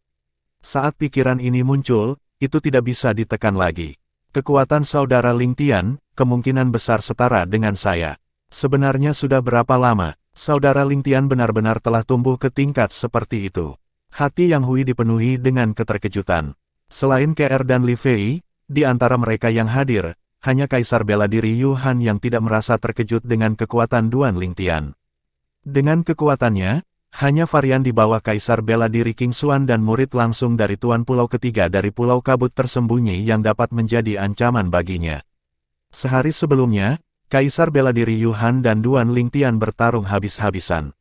Saat pikiran ini muncul, itu tidak bisa ditekan lagi. Kekuatan saudara Lingtian, kemungkinan besar setara dengan saya. Sebenarnya sudah berapa lama, saudara Lingtian benar-benar telah tumbuh ke tingkat seperti itu. Hati Yang Hui dipenuhi dengan keterkejutan. Selain KR dan Li Fei, di antara mereka yang hadir, hanya Kaisar bela diri Yu Han yang tidak merasa terkejut dengan kekuatan Duan Lingtian. Dengan kekuatannya, hanya varian di bawah Kaisar bela diri King Xuan dan murid langsung dari Tuan Pulau ketiga dari Pulau Kabut Tersembunyi yang dapat menjadi ancaman baginya. Sehari sebelumnya, Kaisar bela diri Yu Han dan Duan Lingtian bertarung habis-habisan.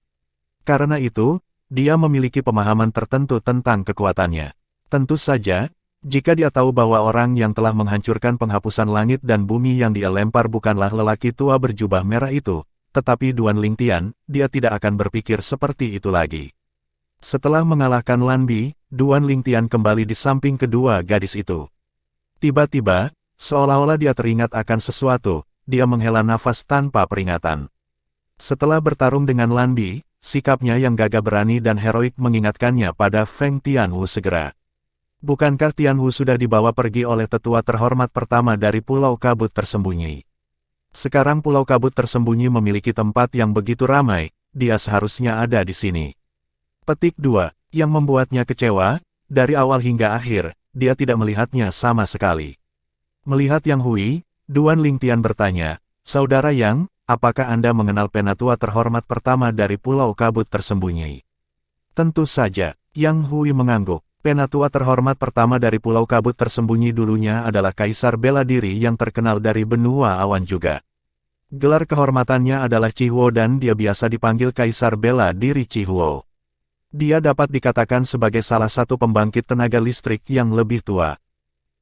Karena itu, dia memiliki pemahaman tertentu tentang kekuatannya. Tentu saja, jika dia tahu bahwa orang yang telah menghancurkan penghapusan langit dan bumi yang dia lempar bukanlah lelaki tua berjubah merah itu, tetapi Duan Lingtian, dia tidak akan berpikir seperti itu lagi. Setelah mengalahkan Lan Bi, Duan Lingtian kembali di samping kedua gadis itu. Tiba-tiba, seolah-olah dia teringat akan sesuatu. Dia menghela nafas tanpa peringatan. Setelah bertarung dengan Lan Bi, sikapnya yang gagah berani dan heroik mengingatkannya pada Feng Tianwu segera. Bukankah Tianwu sudah dibawa pergi oleh tetua terhormat pertama dari Pulau Kabut Tersembunyi? Sekarang Pulau Kabut Tersembunyi memiliki tempat yang begitu ramai, dia seharusnya ada di sini. Petik 2. Yang membuatnya kecewa, dari awal hingga akhir, dia tidak melihatnya sama sekali. Melihat Yang Hui, Duan Lingtian bertanya, "Saudara Yang, apakah Anda mengenal penatua terhormat pertama dari Pulau Kabut Tersembunyi?" Tentu saja, Yang Hui mengangguk. Penatua terhormat pertama dari Pulau Kabut Tersembunyi dulunya adalah Kaisar bela diri yang terkenal dari benua awan juga. Gelar kehormatannya adalah Chihuo dan dia biasa dipanggil Kaisar bela diri Chihuo. Dia dapat dikatakan sebagai salah satu pembangkit tenaga listrik yang lebih tua.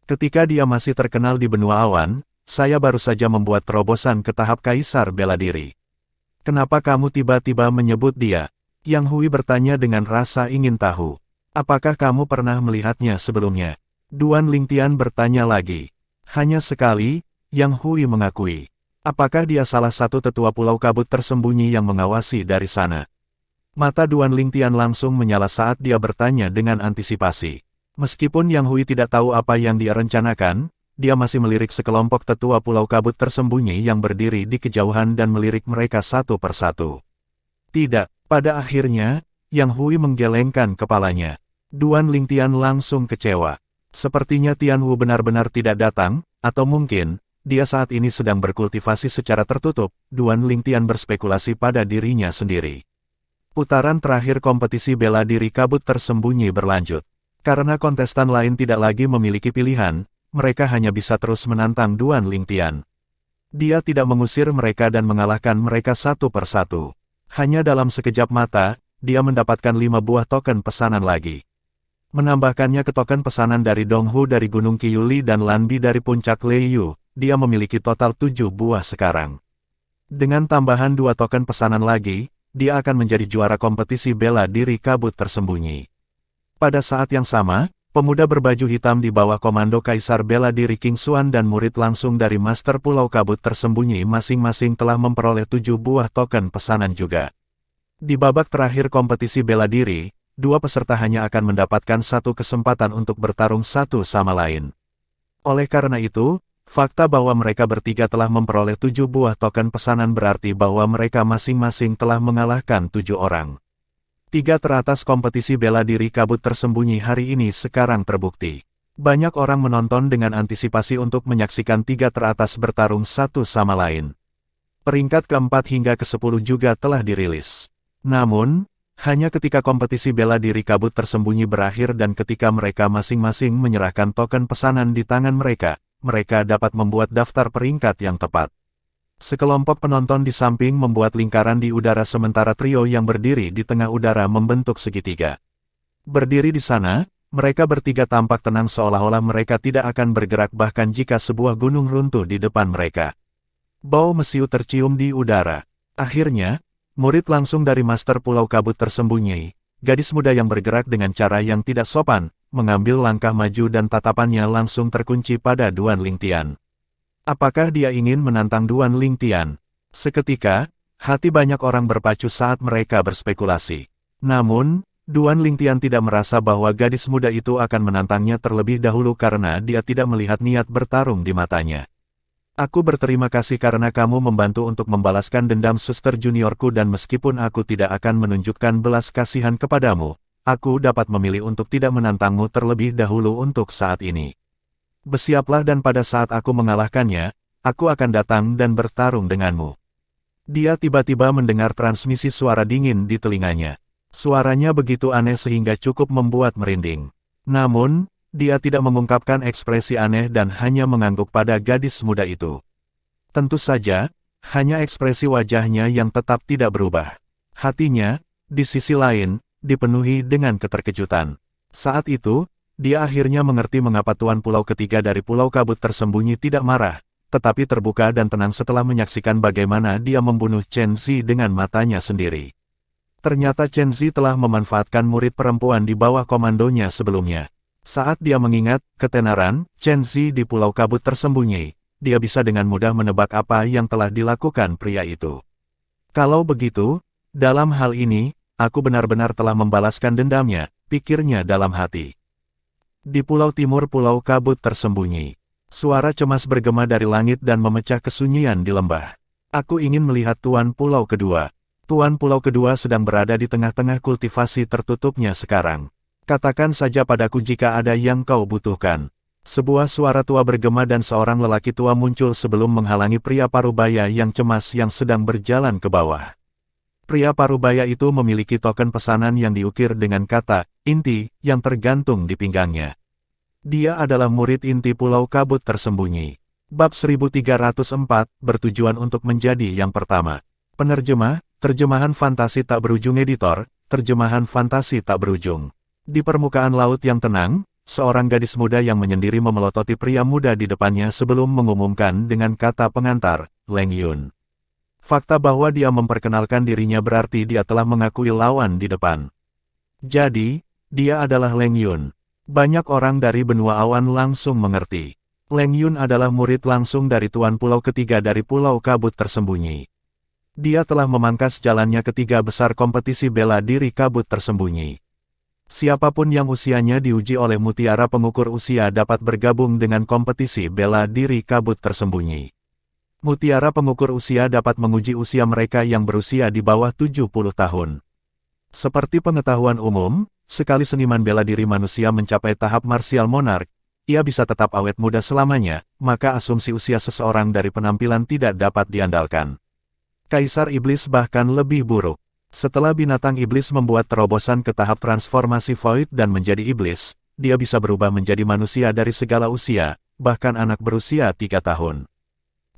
Ketika dia masih terkenal di benua awan, saya baru saja membuat terobosan ke tahap Kaisar bela diri. Kenapa kamu tiba-tiba menyebut dia? Yang Hui bertanya dengan rasa ingin tahu. Apakah kamu pernah melihatnya sebelumnya? Duan Lingtian bertanya lagi. Hanya sekali, Yang Hui mengakui. Apakah dia salah satu tetua Pulau Kabut Tersembunyi yang mengawasi dari sana? Mata Duan Lingtian langsung menyala saat dia bertanya dengan antisipasi. Meskipun Yang Hui tidak tahu apa yang dia rencanakan, dia masih melirik sekelompok tetua Pulau Kabut Tersembunyi yang berdiri di kejauhan dan melirik mereka satu persatu. Tidak, pada akhirnya, Yang Hui menggelengkan kepalanya. Duan Lingtian langsung kecewa. Sepertinya Tianwu benar-benar tidak datang, atau mungkin, dia saat ini sedang berkultivasi secara tertutup. Duan Lingtian berspekulasi pada dirinya sendiri. Putaran terakhir kompetisi bela diri Kabut Tersembunyi berlanjut. Karena kontestan lain tidak lagi memiliki pilihan, mereka hanya bisa terus menantang Duan Lingtian. Dia tidak mengusir mereka dan mengalahkan mereka satu persatu. Hanya dalam sekejap mata, dia mendapatkan 5 buah token pesanan lagi. Menambahkannya ke token pesanan dari Donghu dari Gunung Qiyuli dan Lan Bi dari Puncak Leiyu, dia memiliki total 7 buah sekarang. Dengan tambahan 2 token pesanan lagi, dia akan menjadi juara kompetisi bela diri Kabut Tersembunyi. Pada saat yang sama, pemuda berbaju hitam di bawah komando Kaisar bela diri King Xuan dan murid langsung dari Master Pulau Kabut Tersembunyi masing-masing telah memperoleh 7 buah token pesanan juga. Di babak terakhir kompetisi bela diri, dua peserta hanya akan mendapatkan satu kesempatan untuk bertarung satu sama lain. Oleh karena itu, fakta bahwa mereka bertiga telah memperoleh 7 buah token pesanan berarti bahwa mereka masing-masing telah mengalahkan 7 orang. 3 teratas kompetisi bela diri kabut tersembunyi hari ini sekarang terbukti. Banyak orang menonton dengan antisipasi untuk menyaksikan 3 teratas bertarung satu sama lain. Peringkat keempat hingga ke-10 juga telah dirilis. Namun, hanya ketika kompetisi bela diri kabut tersembunyi berakhir dan ketika mereka masing-masing menyerahkan token pesanan di tangan mereka, mereka dapat membuat daftar peringkat yang tepat. Sekelompok penonton di samping membuat lingkaran di udara sementara trio yang berdiri di tengah udara membentuk segitiga. Berdiri di sana, mereka bertiga tampak tenang seolah-olah mereka tidak akan bergerak bahkan jika sebuah gunung runtuh di depan mereka. Bau mesiu tercium di udara. Akhirnya, murid langsung dari Master Pulau Kabut Tersembunyi, gadis muda yang bergerak dengan cara yang tidak sopan, mengambil langkah maju dan tatapannya langsung terkunci pada Duan Lingtian. Apakah dia ingin menantang Duan Lingtian? Seketika, hati banyak orang berpacu saat mereka berspekulasi. Namun, Duan Lingtian tidak merasa bahwa gadis muda itu akan menantangnya terlebih dahulu karena dia tidak melihat niat bertarung di matanya. Aku berterima kasih karena kamu membantu untuk membalaskan dendam suster juniorku dan meskipun aku tidak akan menunjukkan belas kasihan kepadamu, aku dapat memilih untuk tidak menantangmu terlebih dahulu untuk saat ini. Bersiaplah dan pada saat aku mengalahkannya, aku akan datang dan bertarung denganmu. Dia tiba-tiba mendengar transmisi suara dingin di telinganya. Suaranya begitu aneh sehingga cukup membuat merinding. Namun, dia tidak mengungkapkan ekspresi aneh dan hanya mengangguk pada gadis muda itu. Tentu saja, hanya ekspresi wajahnya yang tetap tidak berubah. Hatinya, di sisi lain, dipenuhi dengan keterkejutan. Saat itu, dia akhirnya mengerti mengapa Tuan Pulau ketiga dari Pulau Kabut Tersembunyi tidak marah, tetapi terbuka dan tenang setelah menyaksikan bagaimana dia membunuh Chen Zi dengan matanya sendiri. Ternyata Chen Zi telah memanfaatkan murid perempuan di bawah komandonya sebelumnya. Saat dia mengingat ketenaran Chen Zi di Pulau Kabut Tersembunyi, dia bisa dengan mudah menebak apa yang telah dilakukan pria itu. Kalau begitu, dalam hal ini, aku benar-benar telah membalaskan dendamnya, pikirnya dalam hati. Di Pulau Timur Pulau Kabut Tersembunyi, suara cemas bergema dari langit dan memecah kesunyian di lembah. Aku ingin melihat Tuan Pulau kedua. Tuan Pulau kedua sedang berada di tengah-tengah kultivasi tertutupnya sekarang. Katakan saja padaku jika ada yang kau butuhkan. Sebuah suara tua bergema dan seorang lelaki tua muncul sebelum menghalangi pria parubaya yang cemas yang sedang berjalan ke bawah. Pria parubaya itu memiliki token pesanan yang diukir dengan kata, inti, yang tergantung di pinggangnya. Dia adalah murid inti Pulau Kabut Tersembunyi. Bab 1304, bertujuan untuk menjadi yang pertama. Penerjemah, terjemahan fantasi tak berujung editor, terjemahan fantasi tak berujung. Di permukaan laut yang tenang, seorang gadis muda yang menyendiri memelototi pria muda di depannya sebelum mengumumkan dengan kata pengantar, Leng Yun. Fakta bahwa dia memperkenalkan dirinya berarti dia telah mengakui lawan di depan. Jadi, dia adalah Leng Yun. Banyak orang dari benua awan langsung mengerti. Leng Yun adalah murid langsung dari Tuan Pulau ketiga dari Pulau Kabut Tersembunyi. Dia telah memangkas jalannya ketiga besar kompetisi bela diri Kabut Tersembunyi. Siapapun yang usianya diuji oleh mutiara pengukur usia dapat bergabung dengan kompetisi bela diri Kabut Tersembunyi. Mutiara pengukur usia dapat menguji usia mereka yang berusia di bawah 70 tahun. Seperti pengetahuan umum, sekali seniman bela diri manusia mencapai tahap martial monarch, ia bisa tetap awet muda selamanya, maka asumsi usia seseorang dari penampilan tidak dapat diandalkan. Kaisar Iblis bahkan lebih buruk. Setelah binatang iblis membuat terobosan ke tahap transformasi void dan menjadi iblis, dia bisa berubah menjadi manusia dari segala usia, bahkan anak berusia 3 tahun.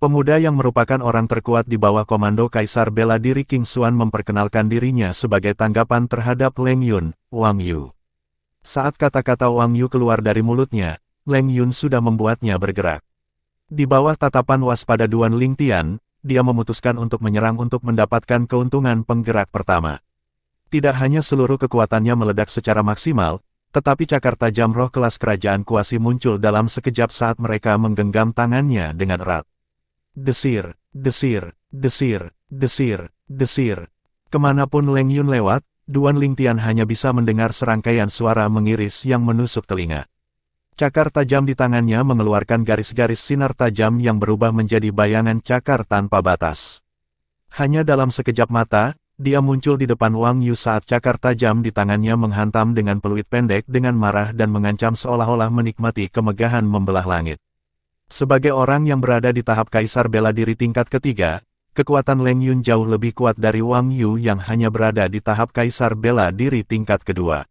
Pemuda yang merupakan orang terkuat di bawah komando Kaisar Bela Diri King Xuan memperkenalkan dirinya sebagai tanggapan terhadap Leng Yun, Wang Yu. Saat kata-kata Wang Yu keluar dari mulutnya, Leng Yun sudah membuatnya bergerak. Di bawah tatapan waspada Duan Lingtian, dia memutuskan untuk menyerang untuk mendapatkan keuntungan penggerak pertama. Tidak hanya seluruh kekuatannya meledak secara maksimal, tetapi cakar tajam roh kelas kerajaan kuasi muncul dalam sekejap saat mereka menggenggam tangannya dengan erat. Desir, desir, desir, desir, desir. Kemanapun Leng Yun lewat, Duan Lingtian hanya bisa mendengar serangkaian suara mengiris yang menusuk telinga. Cakar tajam di tangannya mengeluarkan garis-garis sinar tajam yang berubah menjadi bayangan cakar tanpa batas. Hanya dalam sekejap mata, dia muncul di depan Wang Yu saat cakar tajam di tangannya menghantam dengan peluit pendek dengan marah dan mengancam seolah-olah menikmati kemegahan membelah langit. Sebagai orang yang berada di tahap kaisar bela diri tingkat ketiga, kekuatan Leng Yun jauh lebih kuat dari Wang Yu yang hanya berada di tahap kaisar bela diri tingkat kedua.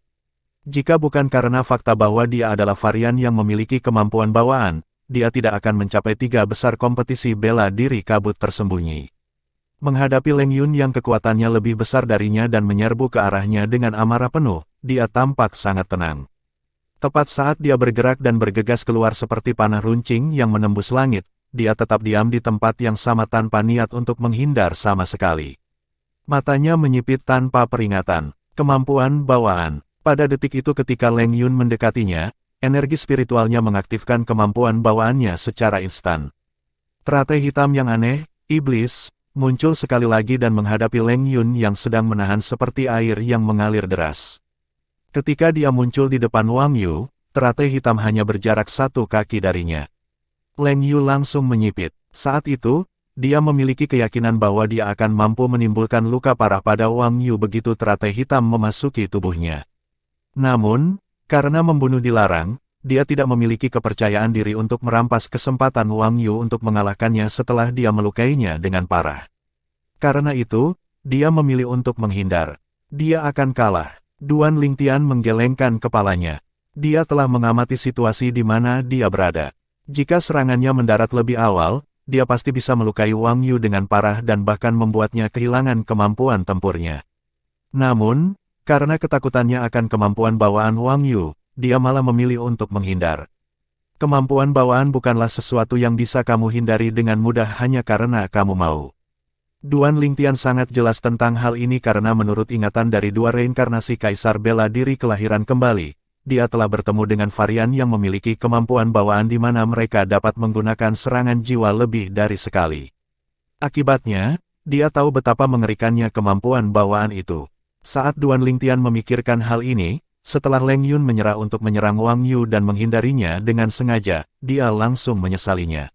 Jika bukan karena fakta bahwa dia adalah varian yang memiliki kemampuan bawaan, dia tidak akan mencapai 3 besar kompetisi bela diri kabut tersembunyi. Menghadapi Leng Yun yang kekuatannya lebih besar darinya dan menyerbu ke arahnya dengan amarah penuh, dia tampak sangat tenang. Tepat saat dia bergerak dan bergegas keluar seperti panah runcing yang menembus langit, dia tetap diam di tempat yang sama tanpa niat untuk menghindar sama sekali. Matanya menyipit tanpa peringatan. Kemampuan bawaan. Pada detik itu ketika Leng Yun mendekatinya, energi spiritualnya mengaktifkan kemampuan bawaannya secara instan. Teratai hitam yang aneh, iblis, muncul sekali lagi dan menghadapi Leng Yun yang sedang menahan seperti air yang mengalir deras. Ketika dia muncul di depan Wang Yu, teratai hitam hanya berjarak 1 kaki darinya. Leng Yu langsung menyipit. Saat itu, dia memiliki keyakinan bahwa dia akan mampu menimbulkan luka parah pada Wang Yu begitu teratai hitam memasuki tubuhnya. Namun, karena membunuh dilarang, dia tidak memiliki kepercayaan diri untuk merampas kesempatan Wang Yu untuk mengalahkannya setelah dia melukainya dengan parah. Karena itu, dia memilih untuk menghindar. Dia akan kalah. Duan Lingtian menggelengkan kepalanya. Dia telah mengamati situasi di mana dia berada. Jika serangannya mendarat lebih awal, dia pasti bisa melukai Wang Yu dengan parah dan bahkan membuatnya kehilangan kemampuan tempurnya. Namun, karena ketakutannya akan kemampuan bawaan Wang Yu, dia malah memilih untuk menghindar. Kemampuan bawaan bukanlah sesuatu yang bisa kamu hindari dengan mudah hanya karena kamu mau. Duan Lingtian sangat jelas tentang hal ini karena menurut ingatan dari 2 reinkarnasi kaisar bela diri kelahiran kembali, dia telah bertemu dengan varian yang memiliki kemampuan bawaan di mana mereka dapat menggunakan serangan jiwa lebih dari sekali. Akibatnya, dia tahu betapa mengerikannya kemampuan bawaan itu. Saat Duan Lingtian memikirkan hal ini, setelah Leng Yun menyerah untuk menyerang Wang Yu dan menghindarinya dengan sengaja, dia langsung menyesalinya.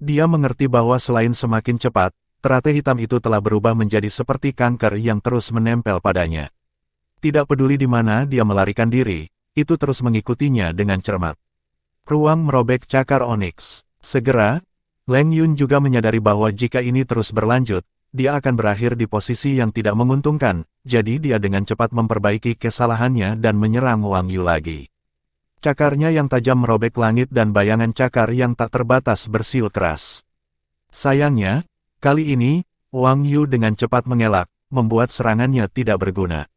Dia mengerti bahwa selain semakin cepat, teratai hitam itu telah berubah menjadi seperti kanker yang terus menempel padanya. Tidak peduli di mana dia melarikan diri, itu terus mengikutinya dengan cermat. Ruang merobek cakar oniks. Segera, Leng Yun juga menyadari bahwa jika ini terus berlanjut, dia akan berakhir di posisi yang tidak menguntungkan, jadi dia dengan cepat memperbaiki kesalahannya dan menyerang Wang Yu lagi. Cakarnya yang tajam merobek langit dan bayangan cakar yang tak terbatas bersiul keras. Sayangnya, kali ini, Wang Yu dengan cepat mengelak, membuat serangannya tidak berguna.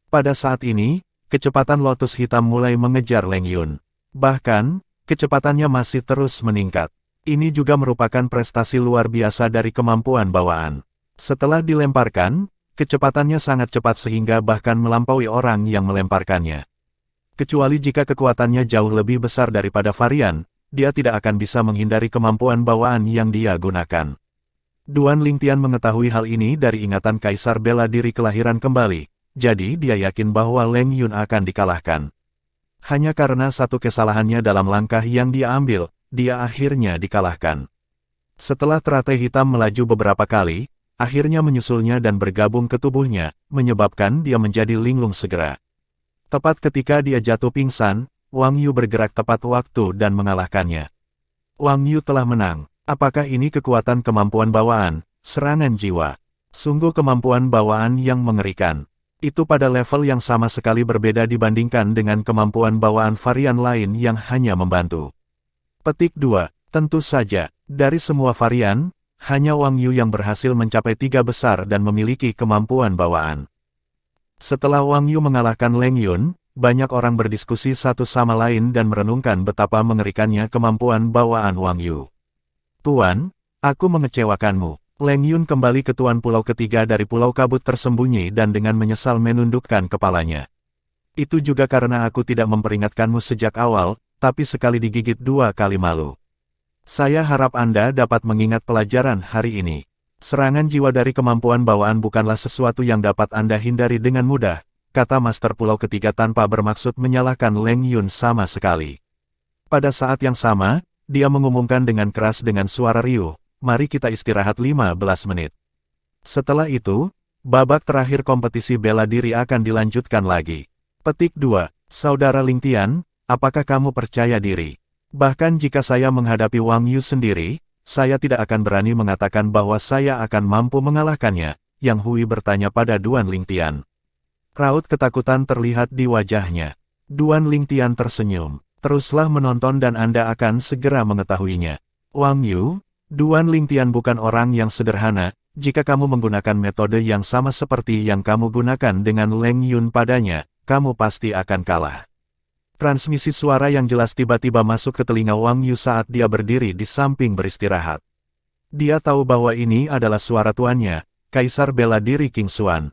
Pada saat ini, kecepatan lotus hitam mulai mengejar Leng Yun. Bahkan, kecepatannya masih terus meningkat. Ini juga merupakan prestasi luar biasa dari kemampuan bawaan. Setelah dilemparkan, kecepatannya sangat cepat sehingga bahkan melampaui orang yang melemparkannya. Kecuali jika kekuatannya jauh lebih besar daripada varian, dia tidak akan bisa menghindari kemampuan bawaan yang dia gunakan. Duan Lingtian mengetahui hal ini dari ingatan kaisar bela diri kelahiran kembali, jadi dia yakin bahwa Leng Yun akan dikalahkan. Hanya karena satu kesalahannya dalam langkah yang dia ambil, dia akhirnya dikalahkan. Setelah teratai hitam melaju beberapa kali, akhirnya menyusulnya dan bergabung ke tubuhnya, menyebabkan dia menjadi linglung segera. Tepat ketika dia jatuh pingsan, Wang Yu bergerak tepat waktu dan mengalahkannya. Wang Yu telah menang. Apakah ini kekuatan kemampuan bawaan, serangan jiwa? Sungguh kemampuan bawaan yang mengerikan. Itu pada level yang sama sekali berbeda dibandingkan dengan kemampuan bawaan varian lain yang hanya membantu. Petik 2. Tentu saja, dari semua varian, hanya Wang Yu yang berhasil mencapai 3 besar dan memiliki kemampuan bawaan. Setelah Wang Yu mengalahkan Leng Yun, banyak orang berdiskusi satu sama lain dan merenungkan betapa mengerikannya kemampuan bawaan Wang Yu. Tuan, aku mengecewakanmu. Leng Yun kembali ke tuan pulau ketiga dari pulau kabut tersembunyi dan dengan menyesal menundukkan kepalanya. Itu juga karena aku tidak memperingatkanmu sejak awal, tapi sekali digigit 2 kali malu. Saya harap Anda dapat mengingat pelajaran hari ini. Serangan jiwa dari kemampuan bawaan bukanlah sesuatu yang dapat Anda hindari dengan mudah, kata Master Pulau Ketiga tanpa bermaksud menyalahkan Leng Yun sama sekali. Pada saat yang sama, dia mengumumkan dengan keras dengan suara riuh, mari kita istirahat 15 menit. Setelah itu, babak terakhir kompetisi bela diri akan dilanjutkan lagi. Petik 2, Saudara Ling Tian, apakah kamu percaya diri? Bahkan jika saya menghadapi Wang Yu sendiri, saya tidak akan berani mengatakan bahwa saya akan mampu mengalahkannya, Yang Hui bertanya pada Duan Ling Tian. Raut ketakutan terlihat di wajahnya. Duan Ling Tian tersenyum. Teruslah menonton dan Anda akan segera mengetahuinya. Wang Yu, Duan Ling Tian bukan orang yang sederhana, jika kamu menggunakan metode yang sama seperti yang kamu gunakan dengan Leng Yun padanya, kamu pasti akan kalah. Transmisi suara yang jelas tiba-tiba masuk ke telinga Wang Yu saat dia berdiri di samping beristirahat. Dia tahu bahwa ini adalah suara tuannya, Kaisar Bela Diri King Xuan.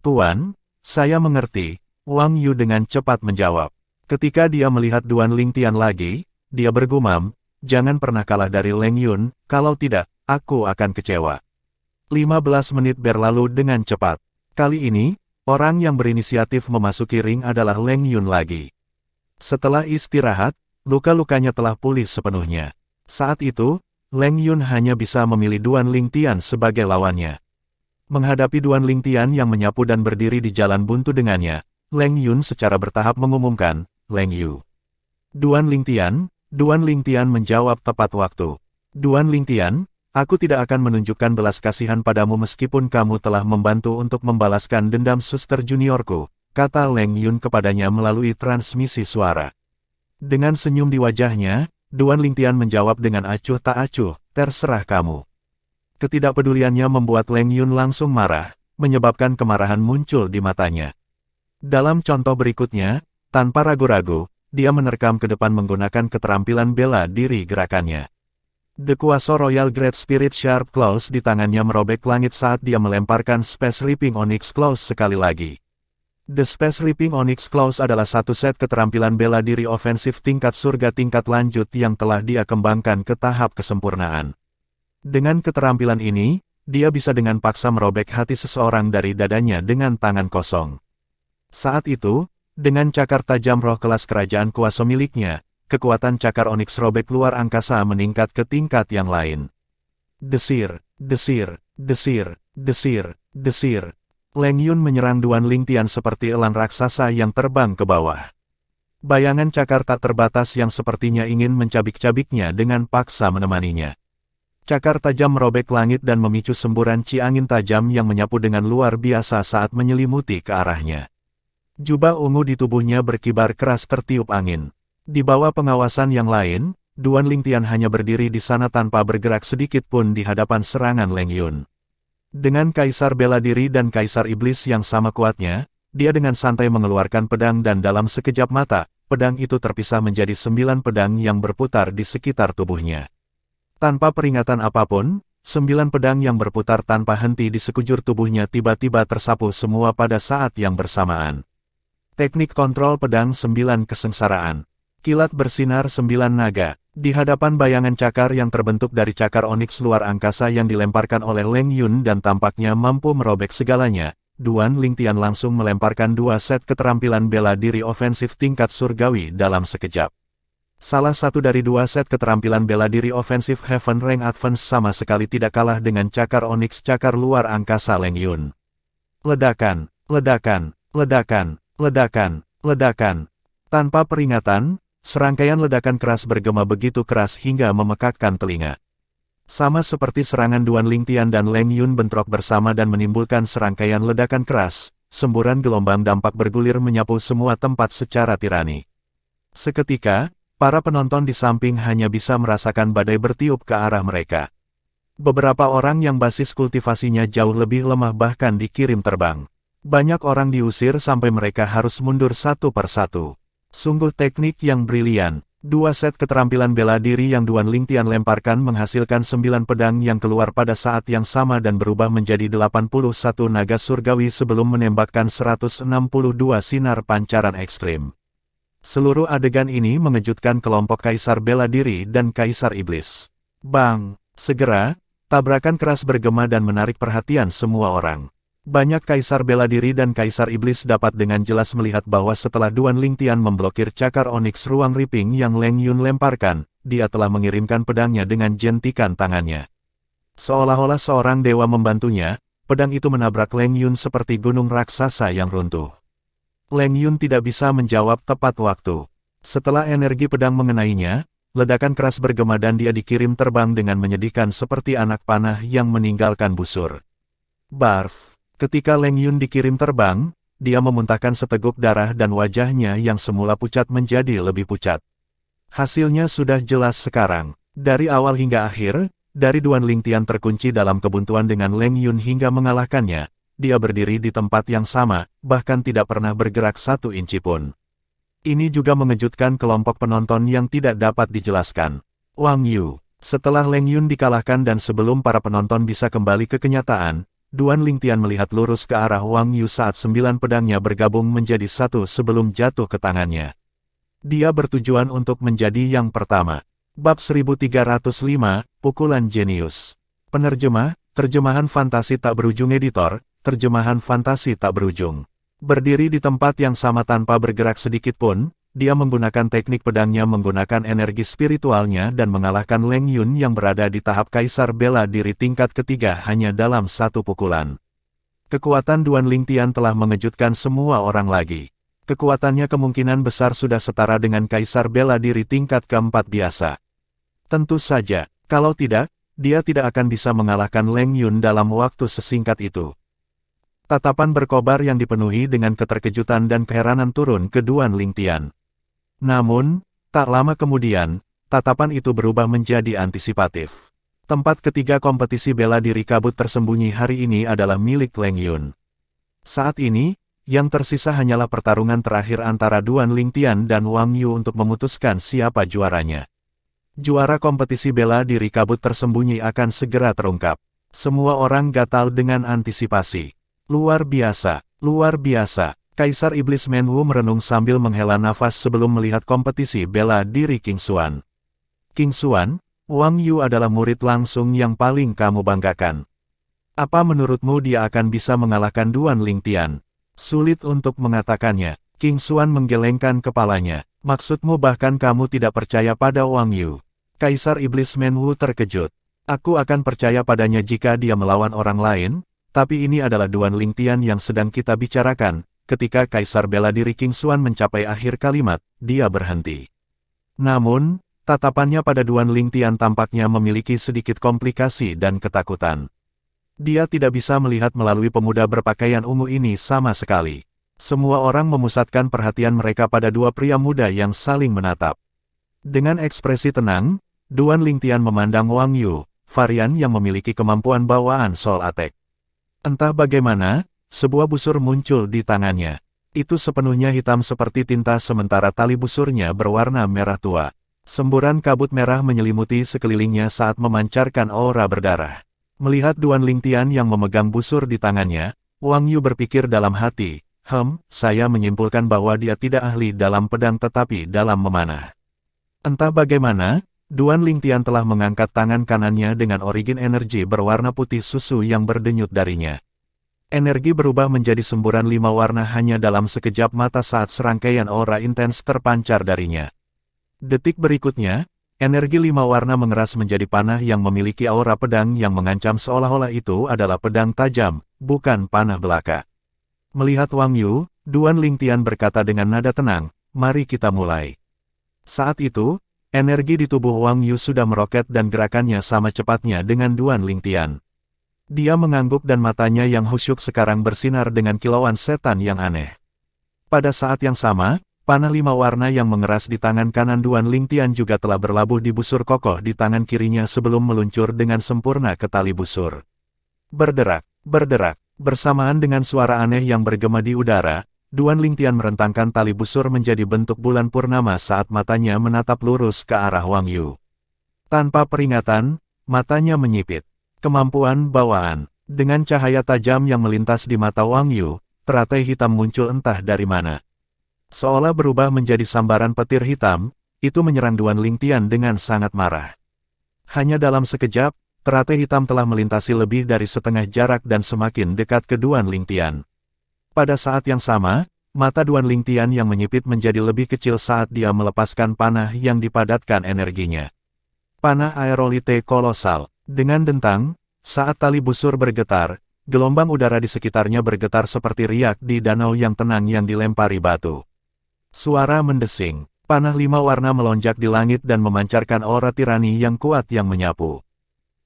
Tuan, saya mengerti, Wang Yu dengan cepat menjawab. Ketika dia melihat Duan Ling Tian lagi, dia bergumam, jangan pernah kalah dari Leng Yun, kalau tidak, aku akan kecewa. 15 menit berlalu dengan cepat. Kali ini, orang yang berinisiatif memasuki ring adalah Leng Yun lagi. Setelah istirahat, luka-lukanya telah pulih sepenuhnya. Saat itu, Leng Yun hanya bisa memilih Duan Ling Tian sebagai lawannya. Menghadapi Duan Ling Tian yang menyapu dan berdiri di jalan buntu dengannya, Leng Yun secara bertahap mengumumkan, Leng Yu. Duan Ling Tian menjawab tepat waktu. Duan Ling Tian, aku tidak akan menunjukkan belas kasihan padamu meskipun kamu telah membantu untuk membalaskan dendam suster juniorku, kata Leng Yun kepadanya melalui transmisi suara. Dengan senyum di wajahnya, Duan Ling Tian menjawab dengan acuh tak acuh, terserah kamu. Ketidakpeduliannya membuat Leng Yun langsung marah, menyebabkan kemarahan muncul di matanya. Dalam contoh berikutnya, tanpa ragu-ragu, dia menerkam ke depan menggunakan keterampilan bela diri gerakannya. The Kuasa Royal Great Spirit Sharp Claws di tangannya merobek langit saat dia melemparkan Space Ripping Onyx Claws sekali lagi. The Space Ripping Onyx Claws adalah satu set keterampilan bela diri ofensif tingkat surga tingkat lanjut yang telah dia kembangkan ke tahap kesempurnaan. Dengan keterampilan ini, dia bisa dengan paksa merobek hati seseorang dari dadanya dengan tangan kosong. Saat itu, dengan cakar tajam roh kelas kerajaan kuasa miliknya, kekuatan cakar Onyx robek luar angkasa meningkat ke tingkat yang lain. Desir, desir, desir, desir, desir. Leng Yun menyerang Duan Ling Tian seperti elang raksasa yang terbang ke bawah. Bayangan cakar tak terbatas yang sepertinya ingin mencabik-cabiknya dengan paksa menemaninya. Cakar tajam merobek langit dan memicu semburan ci angin tajam yang menyapu dengan luar biasa saat menyelimuti ke arahnya. Jubah ungu di tubuhnya berkibar keras tertiup angin. Di bawah pengawasan yang lain, Duan Ling Tian hanya berdiri di sana tanpa bergerak sedikit pun di hadapan serangan Leng Yun. Dengan Kaisar Bela Diri dan Kaisar Iblis yang sama kuatnya, dia dengan santai mengeluarkan pedang dan dalam sekejap mata, pedang itu terpisah menjadi 9 pedang yang berputar di sekitar tubuhnya. Tanpa peringatan apapun, 9 pedang yang berputar tanpa henti di sekujur tubuhnya tiba-tiba tersapu semua pada saat yang bersamaan. Teknik kontrol pedang 9 kesengsaraan. Kilat bersinar 9 naga. Di hadapan bayangan cakar yang terbentuk dari cakar onyx luar angkasa yang dilemparkan oleh Leng Yun dan tampaknya mampu merobek segalanya, Duan Ling Tian langsung melemparkan 2 set keterampilan bela diri ofensif tingkat surgawi dalam sekejap. Salah satu dari 2 set keterampilan bela diri ofensif Heaven Rank Advance sama sekali tidak kalah dengan cakar onyx cakar luar angkasa Leng Yun. Ledakan, ledakan, ledakan, ledakan, ledakan. Tanpa peringatan, serangkaian ledakan keras bergema begitu keras hingga memekakkan telinga. Sama seperti serangan Duan Ling Tian dan Leng Yun bentrok bersama dan menimbulkan serangkaian ledakan keras, semburan gelombang dampak bergulir menyapu semua tempat secara tirani. Seketika, para penonton di samping hanya bisa merasakan badai bertiup ke arah mereka. Beberapa orang yang basis kultivasinya jauh lebih lemah bahkan dikirim terbang. Banyak orang diusir sampai mereka harus mundur satu persatu. Sungguh teknik yang brilian. 2 set keterampilan bela diri yang Duan Ling Tian lemparkan menghasilkan 9 pedang yang keluar pada saat yang sama dan berubah menjadi 81 naga surgawi sebelum menembakkan 162 sinar pancaran ekstrim. Seluruh adegan ini mengejutkan kelompok Kaisar Bela Diri dan Kaisar Iblis. Bang! Segera, Tabrakan keras bergema dan menarik perhatian semua orang. Banyak kaisar bela diri dan kaisar iblis dapat dengan jelas melihat bahwa setelah Duan Lingtian memblokir cakar oniks ruang Riping yang Leng Yun lemparkan, dia telah mengirimkan pedangnya dengan jentikan tangannya. Seolah-olah seorang dewa membantunya, pedang itu menabrak Leng Yun seperti gunung raksasa yang runtuh. Leng Yun tidak bisa menjawab tepat waktu. Setelah energi pedang mengenainya, ledakan keras bergema dan dia dikirim terbang dengan menyedihkan seperti anak panah yang meninggalkan busur. Barf! Ketika Leng Yun dikirim terbang, dia memuntahkan seteguk darah dan wajahnya yang semula pucat menjadi lebih pucat. Hasilnya sudah jelas sekarang. Dari awal hingga akhir, dari Duan Lingtian terkunci dalam kebuntuan dengan Leng Yun hingga mengalahkannya, dia berdiri di tempat yang sama, bahkan tidak pernah bergerak 1 inci pun. Ini juga mengejutkan kelompok penonton yang tidak dapat dijelaskan. Wang Yu. Setelah Leng Yun dikalahkan dan sebelum para penonton bisa kembali ke kenyataan, Duan Lingtian melihat lurus ke arah Wang Yu saat 9 pedangnya bergabung menjadi 1 sebelum jatuh ke tangannya. Dia bertujuan untuk menjadi yang pertama. Bab 1305, Pukulan Jenius. Penerjemah, terjemahan fantasi tak berujung editor, terjemahan fantasi tak berujung. Berdiri di tempat yang sama tanpa bergerak sedikit pun, dia menggunakan teknik pedangnya menggunakan energi spiritualnya dan mengalahkan Leng Yun yang berada di tahap kaisar bela diri tingkat ketiga hanya dalam 1 pukulan. Kekuatan Duan Lingtian telah mengejutkan semua orang lagi. Kekuatannya kemungkinan besar sudah setara dengan kaisar bela diri tingkat keempat biasa. Tentu saja, kalau tidak, dia tidak akan bisa mengalahkan Leng Yun dalam waktu sesingkat itu. Tatapan berkobar yang dipenuhi dengan keterkejutan dan keheranan turun ke Duan Lingtian. Namun, tak lama kemudian, tatapan itu berubah menjadi antisipatif. Tempat ketiga kompetisi bela diri kabut tersembunyi hari ini adalah milik Leng Yun. Saat ini, yang tersisa hanyalah pertarungan terakhir antara Duan Lingtian dan Wang Yu untuk memutuskan siapa juaranya. Juara kompetisi bela diri kabut tersembunyi akan segera terungkap. Semua orang gatal dengan antisipasi. Luar biasa, luar biasa. Kaisar Iblis Menwu merenung sambil menghela nafas sebelum melihat kompetisi bela diri King Xuan. King Xuan, Wang Yu adalah murid langsung yang paling kamu banggakan. Apa menurutmu dia akan bisa mengalahkan Duan Lingtian? Sulit untuk mengatakannya. King Xuan menggelengkan kepalanya. Maksudmu bahkan kamu tidak percaya pada Wang Yu? Kaisar Iblis Menwu terkejut. Aku akan percaya padanya jika dia melawan orang lain. Tapi ini adalah Duan Lingtian yang sedang kita bicarakan. Ketika Kaisar bela diri King Xuan mencapai akhir kalimat, dia berhenti. Namun, tatapannya pada Duan Lingtian tampaknya memiliki sedikit komplikasi dan ketakutan. Dia tidak bisa melihat melalui pemuda berpakaian ungu ini sama sekali. Semua orang memusatkan perhatian mereka pada 2 pria muda yang saling menatap. Dengan ekspresi tenang, Duan Lingtian memandang Wang Yu, varian yang memiliki kemampuan bawaan Soul Attack. Entah bagaimana, sebuah busur muncul di tangannya. Itu sepenuhnya hitam seperti tinta sementara tali busurnya berwarna merah tua. Semburan kabut merah menyelimuti sekelilingnya saat memancarkan aura berdarah. Melihat Duan Lingtian yang memegang busur di tangannya, Wang Yu berpikir dalam hati, saya menyimpulkan bahwa dia tidak ahli dalam pedang tetapi dalam memanah. Entah bagaimana, Duan Lingtian telah mengangkat tangan kanannya dengan origin energi berwarna putih susu yang berdenyut darinya. Energi berubah menjadi semburan 5 warna hanya dalam sekejap mata saat serangkaian aura intens terpancar darinya. Detik berikutnya, energi 5 warna mengeras menjadi panah yang memiliki aura pedang yang mengancam seolah-olah itu adalah pedang tajam, bukan panah belaka. Melihat Wang Yu, Duan Lingtian berkata dengan nada tenang, "Mari kita mulai." Saat itu, energi di tubuh Wang Yu sudah meroket dan gerakannya sama cepatnya dengan Duan Lingtian. Dia mengangguk dan matanya yang khusyuk sekarang bersinar dengan kilauan setan yang aneh. Pada saat yang sama, panah 5 warna yang mengeras di tangan kanan Duan Lingtian juga telah berlabuh di busur kokoh di tangan kirinya sebelum meluncur dengan sempurna ke tali busur. Berderak, berderak, bersamaan dengan suara aneh yang bergema di udara, Duan Lingtian merentangkan tali busur menjadi bentuk bulan purnama saat matanya menatap lurus ke arah Wang Yu. Tanpa peringatan, matanya menyipit. Kemampuan bawaan. Dengan cahaya tajam yang melintas di mata Wang Yu, teratai hitam muncul entah dari mana. Seolah berubah menjadi sambaran petir hitam, itu menyerang Duan Lingtian dengan sangat marah. Hanya dalam sekejap, teratai hitam telah melintasi lebih dari setengah jarak dan semakin dekat ke Duan Lingtian. Pada saat yang sama, mata Duan Lingtian yang menyipit menjadi lebih kecil saat dia melepaskan panah yang dipadatkan energinya. Panah aerolite kolosal. Dengan dentang, saat tali busur bergetar, gelombang udara di sekitarnya bergetar seperti riak di danau yang tenang yang dilempari batu. Suara mendesing. Panah 5 warna melonjak di langit dan memancarkan aura tirani yang kuat yang menyapu.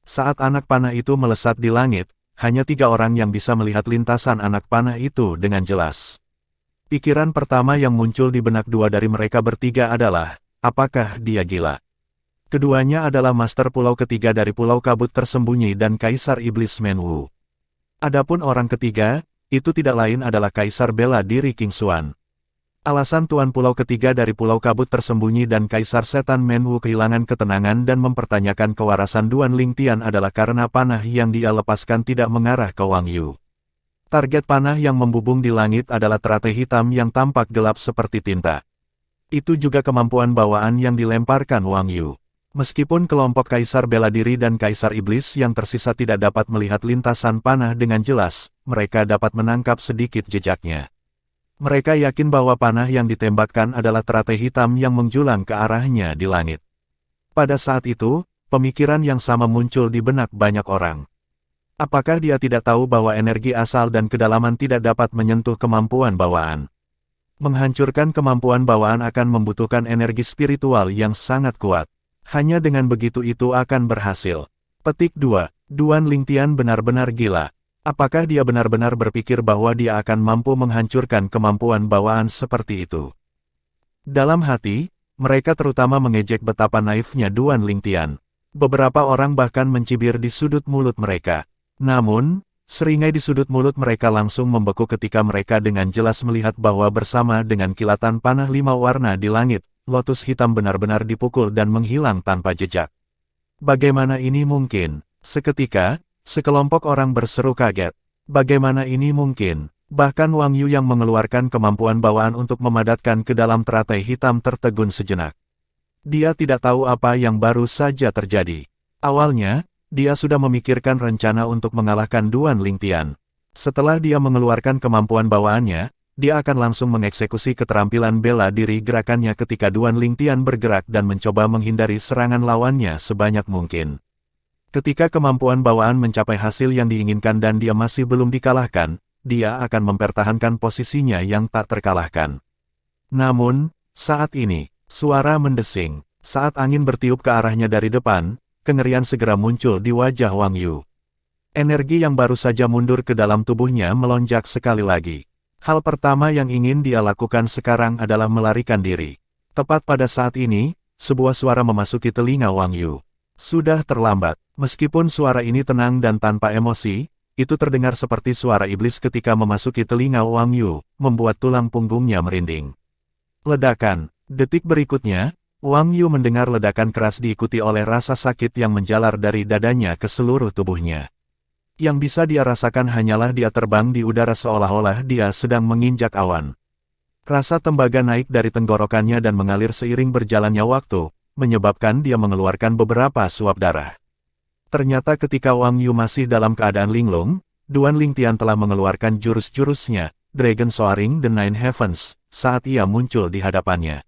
Saat anak panah itu melesat di langit, hanya 3 orang yang bisa melihat lintasan anak panah itu dengan jelas. Pikiran pertama yang muncul di benak 2 dari mereka bertiga adalah, apakah dia gila? Keduanya adalah Master Pulau ketiga dari Pulau Kabut Tersembunyi dan Kaisar Iblis Menwu. Adapun orang ketiga, itu tidak lain adalah Kaisar Bela Diri King Xuan. Alasan Tuan Pulau ketiga dari Pulau Kabut Tersembunyi dan Kaisar Setan Menwu kehilangan ketenangan dan mempertanyakan kewarasan Duan Lingtian adalah karena panah yang dia lepaskan tidak mengarah ke Wang Yu. Target panah yang membubung di langit adalah teratai hitam yang tampak gelap seperti tinta. Itu juga kemampuan bawaan yang dilemparkan Wang Yu. Meskipun kelompok Kaisar Bela Diri dan Kaisar Iblis yang tersisa tidak dapat melihat lintasan panah dengan jelas, mereka dapat menangkap sedikit jejaknya. Mereka yakin bahwa panah yang ditembakkan adalah teratai hitam yang menjulang ke arahnya di langit. Pada saat itu, pemikiran yang sama muncul di benak banyak orang. Apakah dia tidak tahu bahwa energi asal dan kedalaman tidak dapat menyentuh kemampuan bawaan? Menghancurkan kemampuan bawaan akan membutuhkan energi spiritual yang sangat kuat. Hanya dengan begitu itu akan berhasil. Petik 2. Duan Lingtian benar-benar gila. Apakah dia benar-benar berpikir bahwa dia akan mampu menghancurkan kemampuan bawaan seperti itu? Dalam hati, mereka terutama mengejek betapa naifnya Duan Lingtian. Beberapa orang bahkan mencibir di sudut mulut mereka. Namun, seringai di sudut mulut mereka langsung membeku ketika mereka dengan jelas melihat bahwa bersama dengan kilatan panah 5 warna di langit, lotus hitam benar-benar dipukul dan menghilang tanpa jejak. Bagaimana ini mungkin? Seketika, sekelompok orang berseru kaget. Bagaimana ini mungkin? Bahkan Wang Yu yang mengeluarkan kemampuan bawaan untuk memadatkan ke dalam teratai hitam tertegun sejenak. Dia tidak tahu apa yang baru saja terjadi. Awalnya, dia sudah memikirkan rencana untuk mengalahkan Duan Lingtian. Setelah dia mengeluarkan kemampuan bawaannya, dia akan langsung mengeksekusi keterampilan bela diri gerakannya ketika Duan Lingtian bergerak dan mencoba menghindari serangan lawannya sebanyak mungkin. Ketika kemampuan bawaan mencapai hasil yang diinginkan dan dia masih belum dikalahkan, dia akan mempertahankan posisinya yang tak terkalahkan. Namun, saat ini, suara mendesing. Saat angin bertiup ke arahnya dari depan, kengerian segera muncul di wajah Wang Yu. Energi yang baru saja mundur ke dalam tubuhnya melonjak sekali lagi. Hal pertama yang ingin dia lakukan sekarang adalah melarikan diri. Tepat pada saat ini, sebuah suara memasuki telinga Wang Yu. Sudah terlambat. Meskipun suara ini tenang dan tanpa emosi, itu terdengar seperti suara iblis ketika memasuki telinga Wang Yu, membuat tulang punggungnya merinding. Ledakan. Detik berikutnya, Wang Yu mendengar ledakan keras diikuti oleh rasa sakit yang menjalar dari dadanya ke seluruh tubuhnya. Yang bisa dia rasakan hanyalah dia terbang di udara seolah-olah dia sedang menginjak awan. Rasa tembaga naik dari tenggorokannya dan mengalir seiring berjalannya waktu, menyebabkan dia mengeluarkan beberapa suap darah. Ternyata ketika Wang Yu masih dalam keadaan linglung, Duan Lingtian telah mengeluarkan jurus-jurusnya, Dragon Soaring the Nine Heavens, saat ia muncul di hadapannya.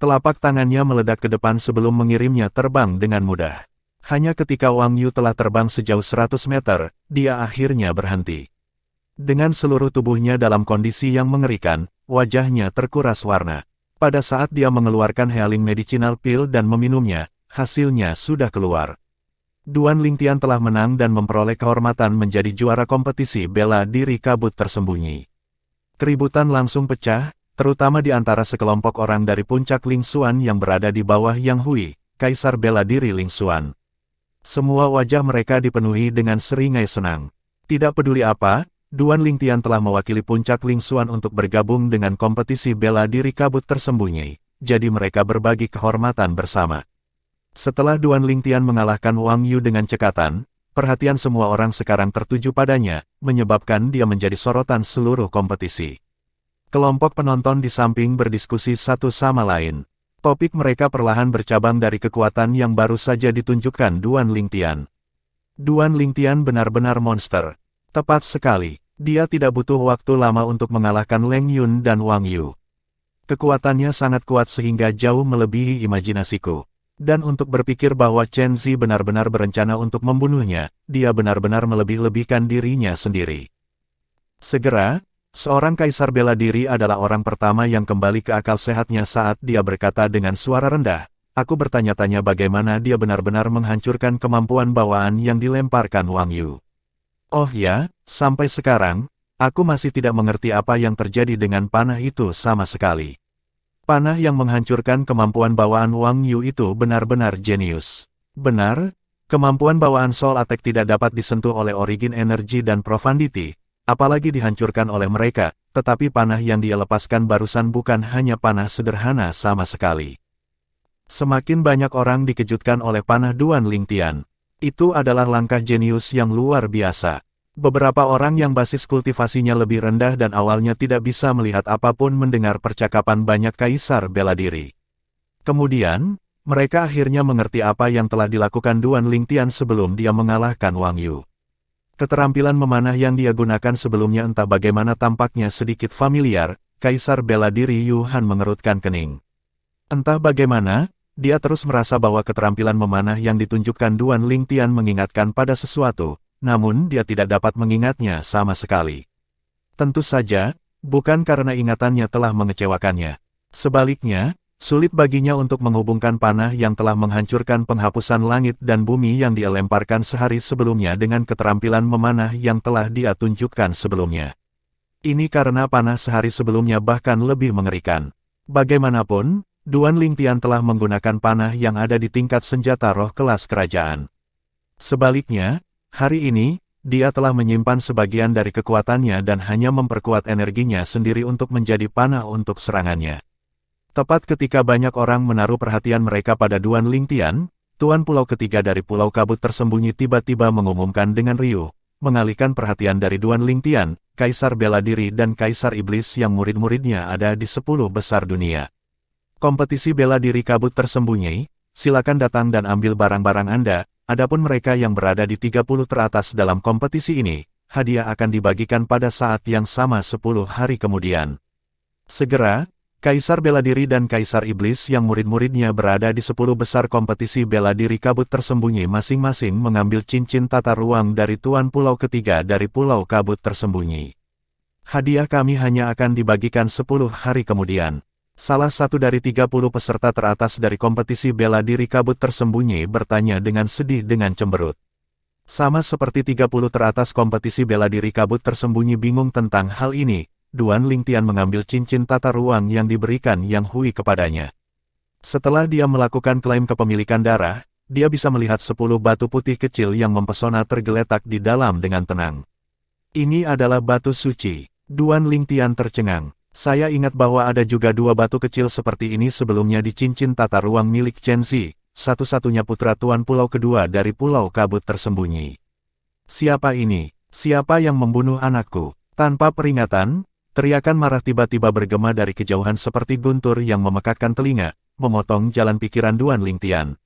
Telapak tangannya meledak ke depan sebelum mengirimnya terbang dengan mudah. Hanya ketika Wang Yu telah terbang sejauh 100 meter, dia akhirnya berhenti. Dengan seluruh tubuhnya dalam kondisi yang mengerikan, wajahnya terkuras warna. Pada saat dia mengeluarkan Healing Medicinal Pill dan meminumnya, hasilnya sudah keluar. Duan Lingtian telah menang dan memperoleh kehormatan menjadi juara kompetisi bela diri kabut tersembunyi. Keributan langsung pecah, terutama di antara sekelompok orang dari puncak Ling Xuan yang berada di bawah Yang Hui, Kaisar Bela Diri Ling Xuan. Semua wajah mereka dipenuhi dengan seringai senang. Tidak peduli apa, Duan Lingtian telah mewakili puncak Ling Xuan untuk bergabung dengan kompetisi bela diri kabut tersembunyi, jadi mereka berbagi kehormatan bersama. Setelah Duan Lingtian mengalahkan Wang Yu dengan cekatan, perhatian semua orang sekarang tertuju padanya, menyebabkan dia menjadi sorotan seluruh kompetisi. Kelompok penonton di samping berdiskusi satu sama lain. Topik mereka perlahan bercabang dari kekuatan yang baru saja ditunjukkan Duan Lingtian. Duan Lingtian benar-benar monster. Tepat sekali, dia tidak butuh waktu lama untuk mengalahkan Leng Yun dan Wang Yu. Kekuatannya sangat kuat sehingga jauh melebihi imajinasiku. Dan untuk berpikir bahwa Chen Zi benar-benar berencana untuk membunuhnya, dia benar-benar melebih-lebihkan dirinya sendiri. Segera, seorang kaisar bela diri adalah orang pertama yang kembali ke akal sehatnya saat dia berkata dengan suara rendah, "Aku bertanya-tanya bagaimana dia benar-benar menghancurkan kemampuan bawaan yang dilemparkan Wang Yu. Oh ya, sampai sekarang, aku masih tidak mengerti apa yang terjadi dengan panah itu sama sekali." Panah yang menghancurkan kemampuan bawaan Wang Yu itu benar-benar jenius. Benar, kemampuan bawaan Soul Attack tidak dapat disentuh oleh Origin Energy dan Profundity, apalagi dihancurkan oleh mereka, tetapi panah yang dia lepaskan barusan bukan hanya panah sederhana sama sekali. Semakin banyak orang dikejutkan oleh panah Duan Lingtian. Itu adalah langkah jenius yang luar biasa. Beberapa orang yang basis kultivasinya lebih rendah dan awalnya tidak bisa melihat apapun mendengar percakapan banyak kaisar bela diri. Kemudian, mereka akhirnya mengerti apa yang telah dilakukan Duan Lingtian sebelum dia mengalahkan Wang Yu. Keterampilan memanah yang dia gunakan sebelumnya entah bagaimana tampaknya sedikit familiar, kaisar bela diri Yu Han mengerutkan kening. Entah bagaimana, dia terus merasa bahwa keterampilan memanah yang ditunjukkan Duan Lingtian mengingatkan pada sesuatu, namun dia tidak dapat mengingatnya sama sekali. Tentu saja, bukan karena ingatannya telah mengecewakannya. Sebaliknya, sulit baginya untuk menghubungkan panah yang telah menghancurkan penghapusan langit dan bumi yang dia lemparkan sehari sebelumnya dengan keterampilan memanah yang telah dia tunjukkan sebelumnya. Ini karena panah sehari sebelumnya bahkan lebih mengerikan. Bagaimanapun, Duan Lingtian telah menggunakan panah yang ada di tingkat senjata roh kelas kerajaan. Sebaliknya, hari ini, dia telah menyimpan sebagian dari kekuatannya dan hanya memperkuat energinya sendiri untuk menjadi panah untuk serangannya. Tepat ketika banyak orang menaruh perhatian mereka pada Duan Lingtian, Tuan Pulau Ketiga dari Pulau Kabut Tersembunyi tiba-tiba mengumumkan dengan riuh, mengalihkan perhatian dari Duan Lingtian, Kaisar Bela Diri dan Kaisar Iblis yang murid-muridnya ada di 10 besar dunia. Kompetisi bela diri Kabut Tersembunyi, silakan datang dan ambil barang-barang Anda. Adapun mereka yang berada di 30 teratas dalam kompetisi ini, hadiah akan dibagikan pada saat yang sama 10 hari kemudian. Segera, Kaisar Bela Diri dan Kaisar Iblis yang murid-muridnya berada di 10 besar kompetisi bela diri Kabut Tersembunyi masing-masing mengambil cincin tata ruang dari Tuan Pulau Ketiga dari Pulau Kabut Tersembunyi. Hadiah kami hanya akan dibagikan 10 hari kemudian. Salah satu dari 30 peserta teratas dari kompetisi bela diri Kabut Tersembunyi bertanya dengan sedih dengan cemberut. Sama seperti 30 teratas kompetisi bela diri Kabut Tersembunyi bingung tentang hal ini, Duan Lingtian mengambil cincin tata ruang yang diberikan Yang Hui kepadanya. Setelah dia melakukan klaim kepemilikan darah, dia bisa melihat 10 batu putih kecil yang mempesona tergeletak di dalam dengan tenang. Ini adalah batu suci. Duan Lingtian tercengang. Saya ingat bahwa ada juga 2 batu kecil seperti ini sebelumnya di cincin tata ruang milik Chen Zi, satu-satunya putra Tuan Pulau Kedua dari Pulau Kabut Tersembunyi. Siapa ini? Siapa yang membunuh anakku? Tanpa peringatan, teriakan marah tiba-tiba bergema dari kejauhan seperti guntur yang memekakkan telinga, memotong jalan pikiran Duan Lingtian.